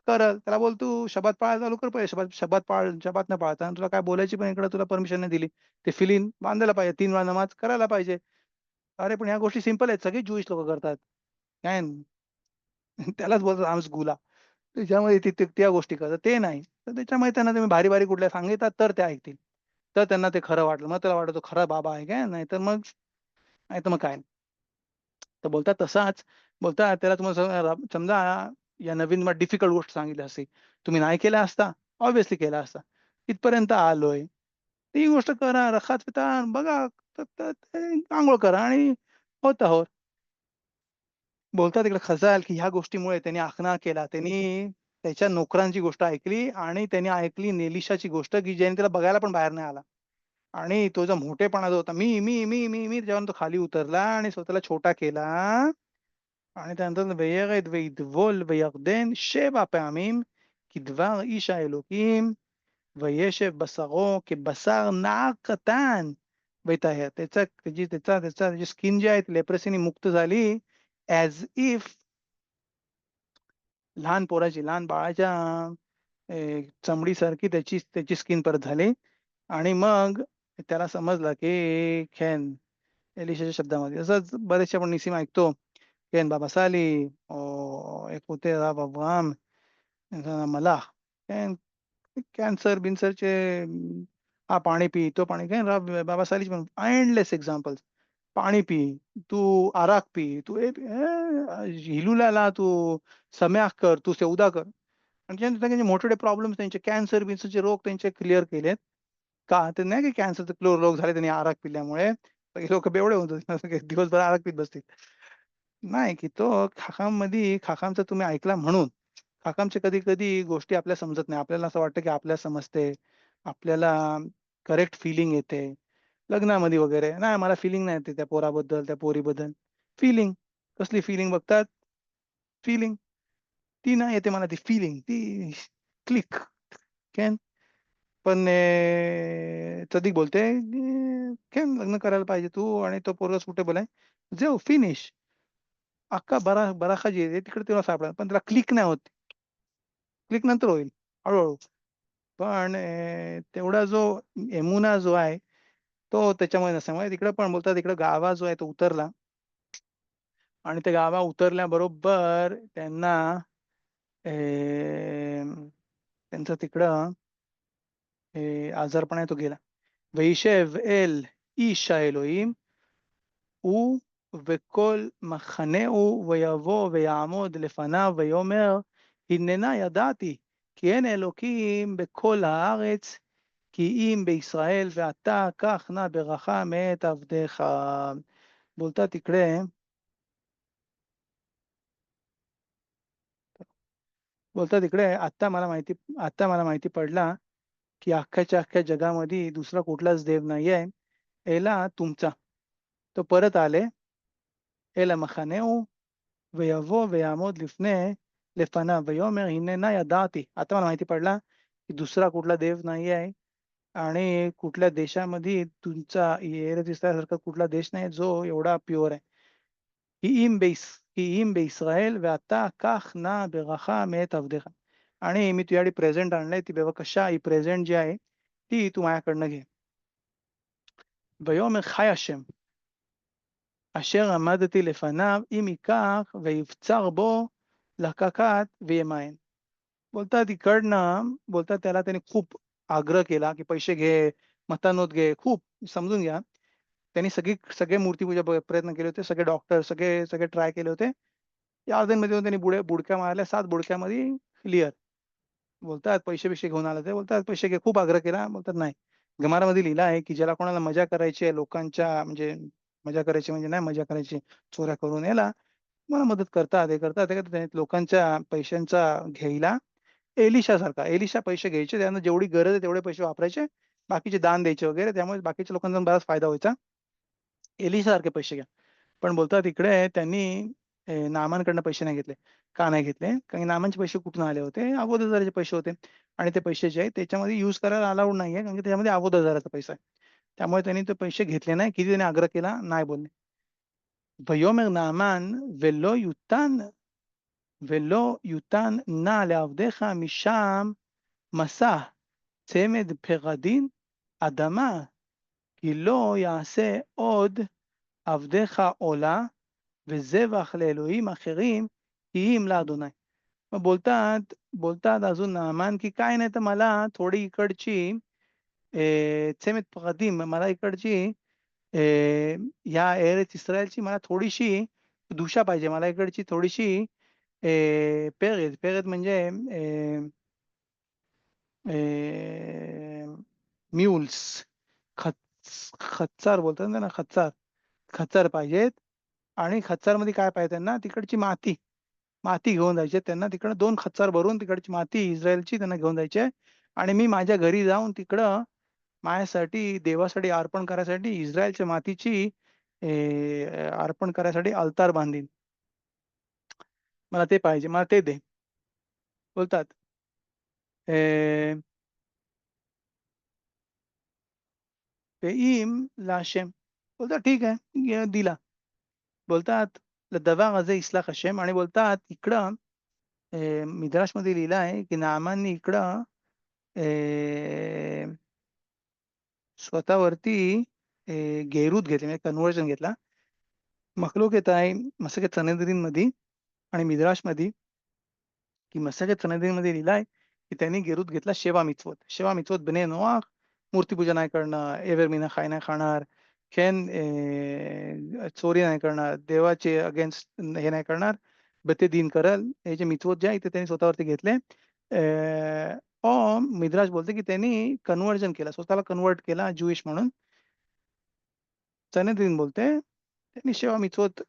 करल त्याला बोल तू शबात पाळायला चालू कर पाहिजे शबात न पाळता आणि तुला काय बोलायची पण इकडे तुला परमिशन नाही दिली ते फिलिंग बांधायला पाहिजे 3 वेळा नमाज करायला पाहिजे अरे पण ह्या गोष्टी सिंपल आहेत सगळे ज्यूइश लोक करतात काय त्यालाच बोलतात आमस गुला त्याच्यामध्ये ती त्या गोष्टी करतात. ते नाही. तर त्याच्यामुळे त्यांना तुम्ही भारी-भारी कुठल्या सांगितलात तर ते ऐकतील. तर त्यांना ते खरं वाटलं. मग त्याला वाटलं तो खरा बाबा आहे काय? नाहीतर मग काय? तर बोलतात तसाच बोलतात त्याला तुम्हाला समजा या नवीन डिफिकल्ट गोष्ट सांगितली असती. तुम्ही नाही केला असता? ऑब्व्हियसली केला असता. इथपर्यंत आलोय. ती गोष्ट करा, रखात-विता बघा, तर तर ते अंघोळ करा आणि होता हो. बोलतात तिकडे खजाल, की ह्या गोष्टीमुळे त्यांनी आखणा केला. त्यांनी त्याच्या नोकरांची गोष्ट ऐकली आणि त्यांनी ऐकली एलिशाची गोष्ट, की ज्याने त्याला बघायला पण बाहेर नाही आला. आणि तो जो मोठेपणा जो होता, मी त्याच्यावरून तो खाली उतरला आणि स्वतःला छोटा केला आणि त्यानंतर וירד ויטבול בירדן 7 פעמים כדבר איש האלוקים וישב בשרו כבשר नर קטन ויטהר. त्याची स्किन जी आहे लेप्रसीने मुक्त झाली ॲज इफ लहान पोराची, लहान बाळाच्या चमडीसारखी त्याची त्याची स्किन परत झाली आणि मग त्याला समजलं, की एलिशाच्या शब्दामध्ये. असंच बरेचसे आपण निसीम ऐकतो. "כן בבא סאלי" או איך כותב הרב אברהם מלאך, כן? कॅन्सर-बिन्सरचे हा पाणी पी, तो पाणी काय बाबा सालीच पण एंडलेस एक्झाम्पल्स. पाणी पी, तू आराक पी, तू हे पी, हिलुल्याला तू सम्याख कर, तू सौदा कर. आणि त्यांचे मोठे-मोठे प्रॉब्लेम्स त्यांचे कॅन्सर-बिन्सरचे रोग त्यांचे क्लिअर केलेत. का? तर नाही की कॅन्सरचे रोग झाले त्यांनी आराक पिल्यामुळे. सगळे लोकं बेवडे होऊन जातील. दिवसभर आराक पीत बसतील. नाही, की तो खाकामचा तुम्ही ऐकला म्हणून. खाकामच्या कधी-कधी गोष्टी आपल्याला समजत नाही. आपल्याला असं वाटतं, की आपल्याला समजते. आपल्याला करेक्ट फीलिंग येते. लग्नामध्ये वगैरे, नाही मला फीलिंग नाही येते त्या पोराबद्दल, त्या पोरीबद्दल. फीलिंग. कसली फीलिंग बघतात? फीलिंग. ती नाही येते मला ती फीलिंग. ती क्लिक. कॅन पण चदिक बोलते, "केम लग्न करायला पाहिजे तू आणि तो पोरगा सुटेबल आहे." जाऊ फिनिश. अख्खा बराच जे आहे तिकडे तुला सापडेल. पण त्याला क्लिक नाही होत. क्लिक नंतर होईल हळू-हळू. पण तेवढा जो एमुना जो आहे, तो त्याच्यामध्ये नसल्यामुळे तिकडे पण बोलतात तिकडे गाभा जो आहे तो उतरला आणि ते गाभा उतरल्याबरोबर त्यांना त्यांचं तिकडं आजारपण आहे तो गेला. "וישב אל איש האלוהים הוא וכל מחנהו ויבוא ויעמוד לפניו ויאמר הננה ידעתי כי אין אלוקים בכל הארץ כי אם בישראל ואתה קח נא ברכה מאת עבדיך." बोलतात तिकडे बोलतात तिकडे आता मला माहिती पडला, की अख्खाच्या अख्ख्या जगामध्ये दुसरा कुठलाच देव नाहीये, एला तुमचा. तो परत आले, אל מחנהו ויבוא ויעמוד לפניו ויאמר הננה ידעתי. आता मला माहिती पडला, की दुसरा कुठला देव नाही आहे आणि कुठल्या देशामध्ये तुमचा एरच इस्रायलसारखा कुठला देश नाही जो एवढा प्युअर आहे. की इम बिइस्राएल ואתה קח נא ברכה מאת עבדיך. आणि मी तुझ्यासाठी प्रेझेंट आणलंय, ती कशा ही प्रेझेंट जी आहे, ती तू माझ्याकडनं घे. ויאמר חי השם, אשר עמדתי לפניו, אם ייקח ויבצר बो לקקת וימיין. बोलतात इकडनं बोलतात त्याला त्याने खूप आग्रह केला, की पैसे घे, मतानोत घे, खूप समजून घ्या. त्यांनी सगळे मूर्तिपूजा प्रयत्न केले होते. सगळे डॉक्टर सगळे सगळे ट्राय केले होते. या अर्ध्यांमध्ये येऊन त्यांनी बुडक्या मारल्या. 7 बुडक्यामध्ये क्लिअर. बोलतात पैसे-बिसे घेऊन आले ते. बोलतात पैसे घे. खूप आग्रह केला. बोलतात नाही. गमारामध्ये लिहिलं आहे, की ज्याला कोणाला मजा करायची आहे लोकांच्या म्हणजे मजा करायची म्हणजे नाही मजा करायची, चोऱ्या करून याला मला मदत करतात, हे करतात, ते करतात. लोकांच्या पैशांचा घ्यायला एलिशासारखा. एलिशा पैसे घ्यायचे, त्यांना जेवढी गरज आहे तेवढे पैसे वापरायचे. बाकीचे दान द्यायचे वगैरे. त्यामुळे बाकीच्या लोकांचा बराच फायदा व्हायचा. एलिशासारखे पैसे घ्या. पण बोलतात इकडे त्यांनी नामांकडनं पैसे नाही घेतले. का नाही घेतले? कारण की नामांचे पैसे कुठून आले होते? अबोधाचे पैसे होते आणि ते पैसे जे आहेत त्याच्यामध्ये यूज करायला अलाउड नाहीये कारण की त्याच्यामध्ये अबोधाचा पैसा आहे. त्यामुळे त्यांनी ते पैसे घेतले नाही. किती त्यांनी आग्रह केला? नाही बोलले. ויאמר נעמן ולא יותן נא לעבדיך משם מסע צמד פרדין אדמה כי לא יעשה עוד עבדיך עולה וזבח לאלוהים אחרים כי אם לאדוני. मग बोलतात अजून नामान, की "काय नाही तर मला थोडी इकडची צמד פרדים, मला इकडची या एरेच इस्रायलची मला थोडीशी दुशा पाहिजे. मला इकडची थोडीशी पेरेद. पेरेद म्हणजे म्युल्स, खच्चर बोलतात ना त्याला खच्चर. खच्चर पाहिजेत आणि खच्चरमध्ये काय पाहिजे त्यांना तिकडची माती. माती घेऊन जायची त्यांना तिकडं 2 खच्चर भरून तिकडची माती इस्रायलची त्यांना घेऊन जायची आहे आणि मी माझ्या घरी जाऊन तिकडं माझ्यासाठी देवासाठी अर्पण करायसाठी इस्रायलच्या मातीची अर्पण करायसाठी अल्तार बांधीन. मला ते पाहिजे. मला ते दे. बोलतात अ, "ואם להשם." बोलतात ठीक आहे, दिला. बोलतात "לדבר הזה יסלח השם" आणि बोलतात इकडं मिद्राशमध्ये लिहिलं आहे, की नामानने इकडं अ, स्वतःवरती गेरूत घेतली म्हणजे कन्व्हर्जन घेतला. मखलोकेत आहे मसकत सनेद्रीनमध्ये आणि मिद्राशमध्ये की मसकत सनेद्रीनमध्ये लिहिलं आहे, की त्यांनी गेरूत घेतला शेवा मिtzvot. शेवा मिtzvot बने नोआख, मूर्तीपूजा नाही करणं, एव्हर मीना खाय नाही खाणार, चोरी नाही करणार, देवाचे अगेन्स्ट हे नाही करणार, बते दिन करल. हे जे मिtzvot जे आहे ते त्यांनी स्वतःवरती घेतले. मिद्राश बोलते, की त्यांनी कन्व्हर्जन केलं. स्वतःला कन्व्हर्ट केला ज्यूइश म्हणून. सनेद्रीन बोलते, त्यांनी शेवा मिtzvot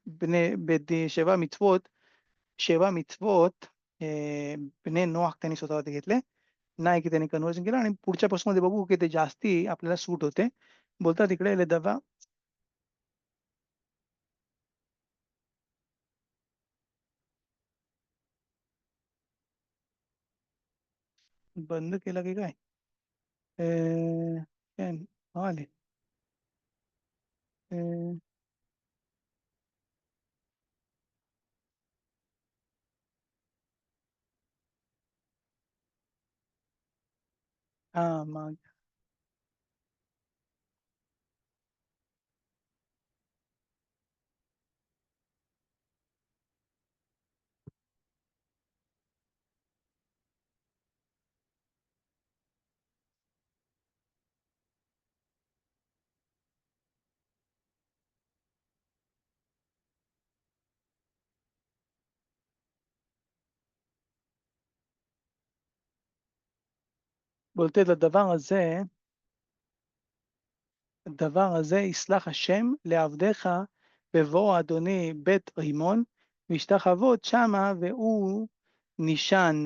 बने नोआख त्यांनी स्वतःवरती घेतले. नाही की त्यांनी कन्व्हर्जन केलं आणि पुढच्या प्रश्नामध्ये बघू की ते जास्ती आपल्याला सूट होते. बोलतात इकडे "लेदबा" बंद केला की काय? अ, काय आले. अ, हां, मग बोलते "הדבר הזה יסלח השם לעבדיך בבוא אדוני בית רימון והשתחוות שמה והוא נישן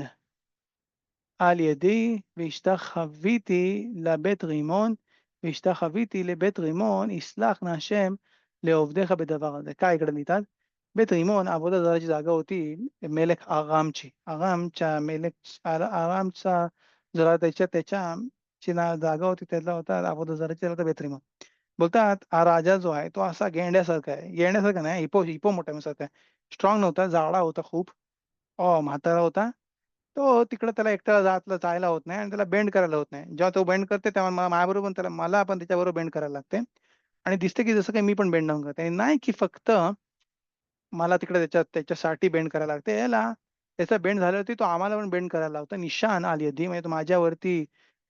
על ידי והשתחוויתי לבית רימון והשתחוויתי לבית רימון יסלח נא השם לעובדיך בדבר הזה." काय इकडे लिहितात? बेत रिमोन अगोदर जराची जागा होती मेलेक आरामची. आरामचा जरा त्याची जागा होती त्यातला होता अगोदर जराची त्याला होता बेत रिमोन. बोलतात हा राजा जो आहे तो असा गेंड्यासारखा आहे. गेंड्यासारखा नाही हिप्पोपोटामससारखा आहे. स्ट्राँग नव्हता, जाडा होता खूप. म्हातारा होता. तो तिकडे त्याला एकट्याला जायला होत नाही आणि त्याला बेंड करायला होत नाही. जेव्हा तो बेंड करते तेव्हा माझ्याबरोबर मला पण त्याच्याबरोबर बेंड करायला लागते. आणि दिसते की जसं काही मी पण बेंड डाउन करते. नाही की फक्त मला तिकडे त्याच्यासाठी बेंड करायला लागते. त्याचा बेंड झाल्यावरती तो आम्हाला पण बेंड करायला लावतो. निशान आल यदी म्हणजे तो माझ्यावरती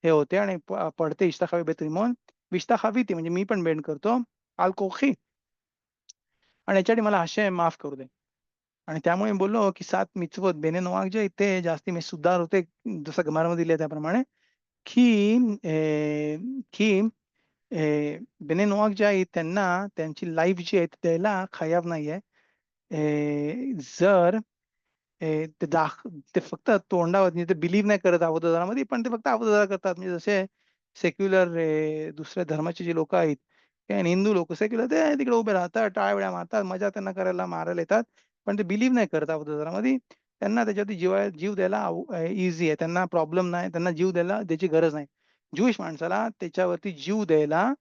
हे होते आणि पडते इष्टाखावी बेतरिमोन. विष्टाखावी ती म्हणजे मी पण बेंड करतो. अल कोखी आणि याच्यासाठी मला हशेम माफ करू दे. आणि त्यामुळे मी बोललो, की 7 मिtzvot बेने नोआख जे आहेत ते जास्ती म्हणजे सुधार होते. जसं गमारामध्ये दिलंय त्याप्रमाणे, की की बेने नोआख जे आहेत त्यांना त्यांची लाईफ जी आहे ती द्यायला खयाब नाहीये. जर ते ते फक्त तोंडावर म्हणजे ते बिलीव्ह नाही करत अवधूतामध्ये, पण ते फक्त अवधूत करतात. म्हणजे जसे सेक्युलर दुसऱ्या धर्माचे जे लोकं आहेत आणि हिंदू लोकं सेक्युलर ते तिकडे उभे राहतात, टाळ्या मारतात, मजा त्यांना करायला मारायला येतात. पण ते बिलीव्ह नाही करत अवधूतामध्ये. त्यांना त्याच्यावरती जीव द्यायला ईझी आहे. त्यांना प्रॉब्लेम नाही. त्यांना जीव द्यायला त्याची गरज नाही. ज्यूइश माणसाला त्याच्यावरती जीव द्यायला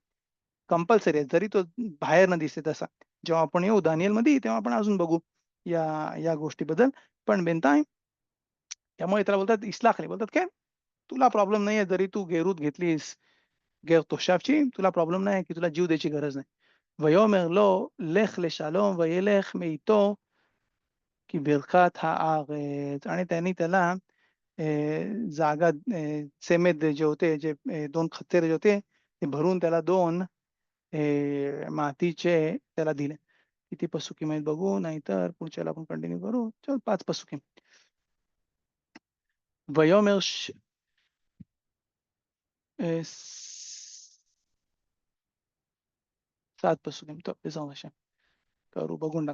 कंपल्सरी आहे. जरी तो बाहेर न दिसते तसा. जेव्हा आपण येऊ दानिएलमध्ये तेव्हा आपण अजून बघू या या गोष्टीबद्दल. पण बिनताय त्यामुळे त्याला बोलतात इस्लाखली बोलतात काय? तुला प्रॉब्लेम नाहीये जरी तू गेरूत घेतलीस तोशाफची तुला प्रॉब्लेम नाही की तुला जीव द्यायची गरज नाही. ויאמר לו לך לשלום וילך מאיתו की बिरखात हाआरेच आणि त्यांनी त्याला अ, जागा सेमेत जे होते, जे 2 खच्चर जे होते, ते भरून त्याला 2 मातीचे त्याला दिले. किती पसुकीम आहेत बघू, नाहीतर पुढच्याला आपण कंटिन्यू करू. चल 5 पसुकीम. ויאמר 7 פסוקים. טוב, בעזרת השם. קראו בגונדה.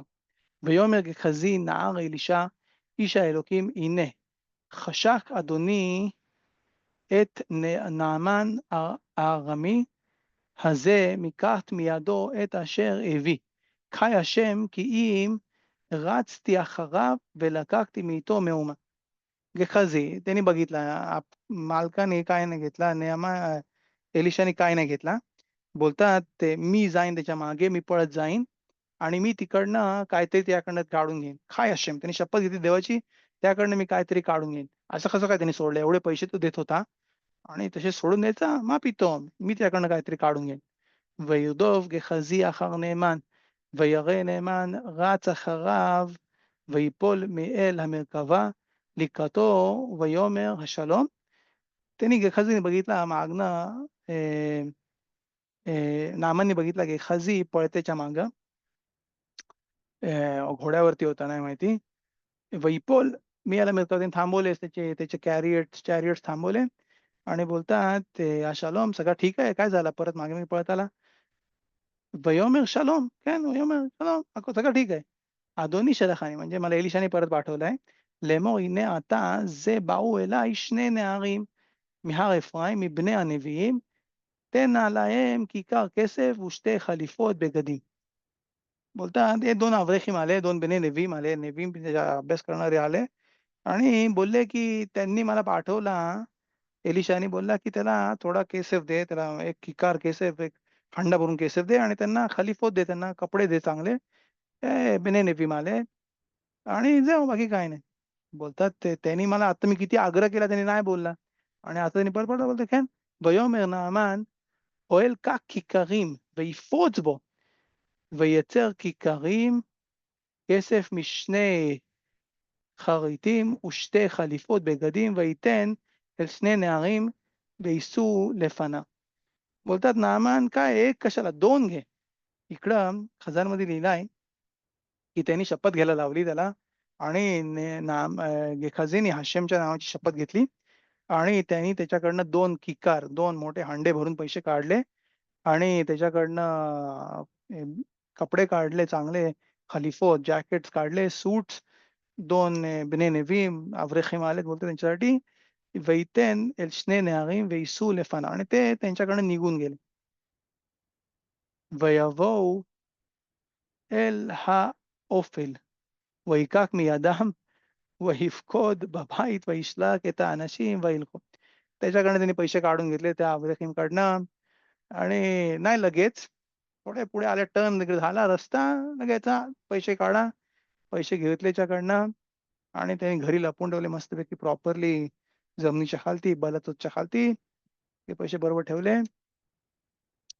ויאמר גחזי נער אלישע איש האלוקים הנה חשק אדוני את נעמן הארמי הזה מקחת מידו את אשר הביא. חי השם כי אם रचती אחריו ולקחתי מאיתו מאומה. गेखाझी त्यांनी बघितला मालकाने काय नाही घेतला, एलिशाने काय नाही घेतला. बोलतात ते मी जाईन त्याच्या मागे, मी पळत जाईन आणि मी तिकडनं काहीतरी त्याकडनं काढून घेईन. काय अशेम त्यांनी शपथ घेतली देवाची, त्याकडनं मी काहीतरी काढून घेईन. असं कसं काय त्यांनी सोडलं? एवढे पैसे तो देत होता आणि तसे सोडून द्यायचा? माफी तो मी त्याकडनं काहीतरी काढून घेईन. וירדוף גחזי אחר נאמן, וירא נאמן רץ אחריו, ויפול מאל המרכבה לקראתו, ויאמר השלום. त्यांनी गेखाझीने बघितला मागनं नामांनी बघितला गेखाझी पळतेच्या मागं घोड्यावरती होता नाही माहिती. वैपोल मी याला मिळकतीने थांबवले त्याचे त्याचे चॅरियट्स थांबवले आणि बोलतात ते शालोम सगळं ठीक आहे काय झालं परत मागे मी पळत आला वयोमेर शालोम काय वयोमेर शालोम सगळं ठीक आहे अदोनी शरखानी म्हणजे मला एलिशाने परत पाठवलंय लेमो इने आता जे बाऊ एला שני נערים מהר אפרים מבני הנביאים תן עליהם כיכר כסף ושתי חליפות בגדים. बोलतात हे 2 अव्रेखीम आले, 2 बने नेव्हीम आले. नेव्हीम अभ्यास करणारे आले आणि बोलले, की त्यांनी मला पाठवला. एलिशाने बोलला, की त्याला थोडा केसफ दे, त्याला एक किकार केसफ, एक हंडा भरून केसफ दे आणि त्यांना खलिफोत दे, त्यांना कपडे दे चांगले. ते बने नेव्हीम आले आणि जाऊ बाकी काही नाही. बोलतात ते त्यांनी मला आता मी किती आग्रह केला त्यांनी नाही बोलला आणि आता त्यांनी परत बोलतो, "כן, ויאמר נעמן אוהל כך כיכרים ויפרוץ בו וייצר כיכרים כסף משני חריטים ושתי חליפות बगדים וייתן אל שני नערים וייסעו לפניו." बोलतात नामान काय एक कशाला 2 घे. इकडं खजानमध्ये लिहिलंय, की त्यांनी शपथ घ्यायला लावली त्याला आणि गेखाझीने हाशेमच्या नावाची शपथ घेतली आणि त्यांनी त्याच्याकडनं 2 किकार, 2 मोठे हांडे भरून पैसे काढले आणि त्याच्याकडनं कपडे काढले चांगले, खलिफोत, जॅकेट्स काढले, सूट्स 2 बने नेव्हीम, अव्रेखीम आलेत बोलतो त्यांच्यासाठी. "वैतेन एल शने नयारीम वैसू लेफाना" आणि ते त्यांच्याकडे निघून गेले. "ויבואו אל האופל ויקח מידם ויפקוד בבית וישלח את האנשים וילכו." त्याच्याकडनं त्यांनी पैसे काढून घेतले त्या अव्रेखीमकडनं आणि नाही लगेच, थोडे पुढे आले टर्न झाला रस्ता, लगेच पैसे काढा. पैसे घेतले त्याच्याकडनं आणि त्यांनी घरी लपवून ठेवले मस्तपैकी प्रॉपरली जमिनीच्या खालती, बलतोतच्या खालती. ते पैसे बरोबर ठेवले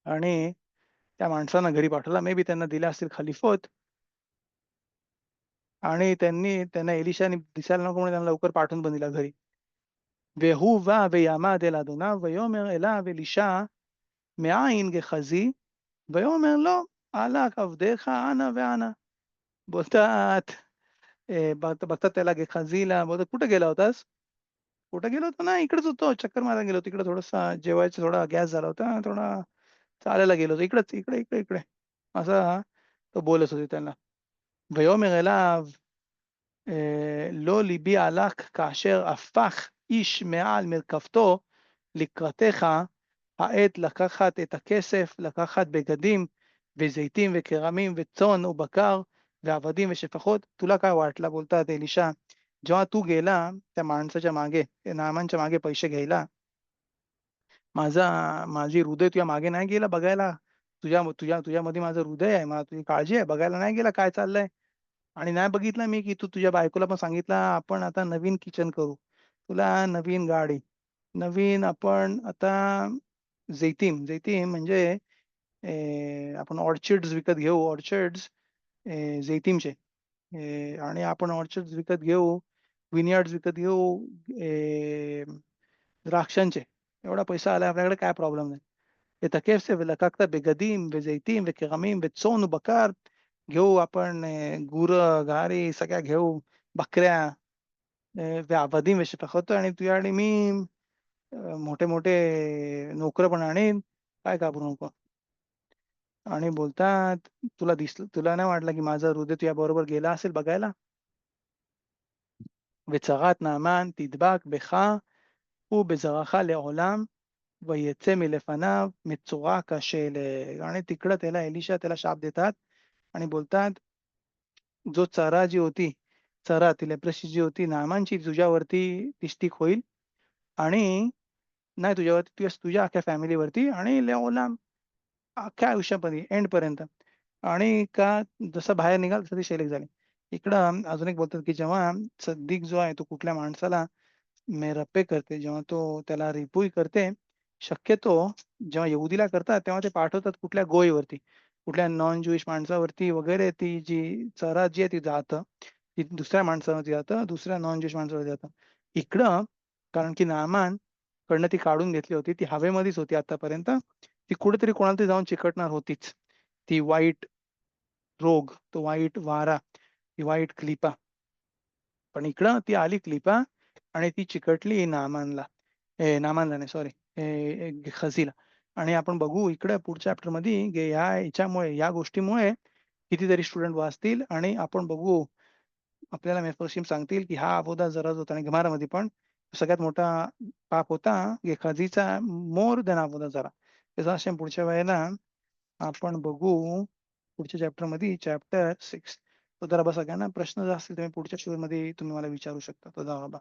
आणि त्या माणसांना घरी पाठवला. मे बी त्यांना दिले असतील खलिफत आणि त्यांना एलिशाने दिसायला नको म्हणून त्यांना लवकर पाठवून पण दिला घरी. והוא בא ויעמד אל אדוניו ויאמר אליו אלישע מאין גחזי ויאמר לו הלך עבדיך אנה ואנה. बोलतात बघतात त्याला गेखाझीला बोलतात कुठे गेला होतास? कुठे गेलो होतो ना इकडेच होतो चक्कर मारायला गेलो होतो इकडे थोडासा जेवायचा थोडा गॅस झाला होता थोडा चालायला गेलो होतो इकडेच इकडे असा तो बोलत होते त्यांना ויאמר אליו לא ליבי הלך כאשר הפך איש מעל מרכבתו לקראתך העת לקחת את הכסף לקחת בגדים וזיתים וכרמים וצאן ובקר ועבדים ושפחות तुला काय वाटला बोलतात एलिशा जेव्हा तू गेला त्या माणसाच्या मागे त्या नामांच्या मागे पैसे घ्यायला माझी हृदय तुझ्या मागे नाही गेला बघायला तुझ्यामध्ये माझं हृदय आहे मला तुझी काळजी आहे बघायला नाही गेला काय चाललंय आणि नाही बघितलं मी की तू तुझ्या बायकोला पण सांगितलं आपण आता नवीन किचन करू तुला नवीन गाडी नवीन आपण आता जैतीम म्हणजे आपण ऑर्चिड्स विकत घेऊ ऑर्चिड्स जैतीमचे आणि आपण ऑर्चर्ड्स विकत घेऊ, विनयार्ड्स विकत घेऊ, द्राक्षांचे. एवढा पैसा आला आपल्याकडे काय प्रॉब्लेम नाही. את הכסף ולקחת בגדים וזיתים וכרמים וצאן ובקר, घेऊ आपण गुरं, गारी सगळ्या घेऊ, बकऱ्या ועבדים ושפחות आणि तुझ्या आणि मी मोठे-मोठे नोकरं पण आणीन, काय घाबरू नको. आणि बोलतात, तुला नाही वाटलं की माझं हृदय तुझ्याबरोबर गेला असेल बघायला? וצרת נעמן תדבק בך ובזרעך לעולם ויצא मलेफनाव מצורע כשלג. आणि तिकडं त्याला एलिशा त्याला शाप देतात आणि बोलतात, जो चरा जी होती, चरा ती लेप्रसी जी होती नामांची तुझ्यावरती ती स्टिक होईल आणि नाही तुझ्यावरती तुझ्या अख्ख्या फॅमिलीवरती आणि लेओलाम अख्ख्या आयुष्यापर्यंत एंडपर्यंत. आणि का जसं बाहेर निघाल तसं ती शेलीक झाली. इकडं अजून एक बोलतात, की जेव्हा सद्दिक जो आहे तो कुठल्या माणसाला मेरप्पे करते, जेव्हा तो त्याला रिपूई करते, शक्यतो जेव्हा यहुदीला करतात तेव्हा ते पाठवतात कुठल्या गोयवरती, कुठल्या नॉन ज्यूइश माणसावरती वगैरे ती जी चरा जी आहे ती जातं. ती दुसऱ्या माणसावरती जातं, दुसऱ्या नॉन ज्यूइश माणसावरती जातं. इकडं कारण की नामान कडनं ती काढून घेतली होती. ती हवेमध्येच होती आतापर्यंत. ती कुठेतरी कोणाला तरी जाऊन चिकटणार होतीच. ती वाईट रोग, तो वाईट वारा, ती वाईट क्लिपा. पण इकडं ती आली क्लिपा आणि ती चिकटली नामानला. नामानला नाही सॉरी खजीला. आणि आपण बघू इकडे पुढच्या चॅप्टरमध्ये ह्याच्यामुळे या गोष्टीमुळे कितीतरी स्टुडंट वाचतील आणि आपण बघू आपल्याला मेफरशीम सांगतील की हा अबोधा जरा होता आणि गमारामध्ये पण सगळ्यात मोठा पाप होता गेखाजीचा मोर देन अबोधा जरा. त्याचा अशा पुढच्या वेळेला आपण बघू पुढच्या चॅप्टरमध्ये चॅप्टर 6. तो जरा बस सगळ्यांना प्रश्न जर असतील तुम्ही पुढच्या शोमध्ये तुम्ही मला विचारू शकता. तदारबा.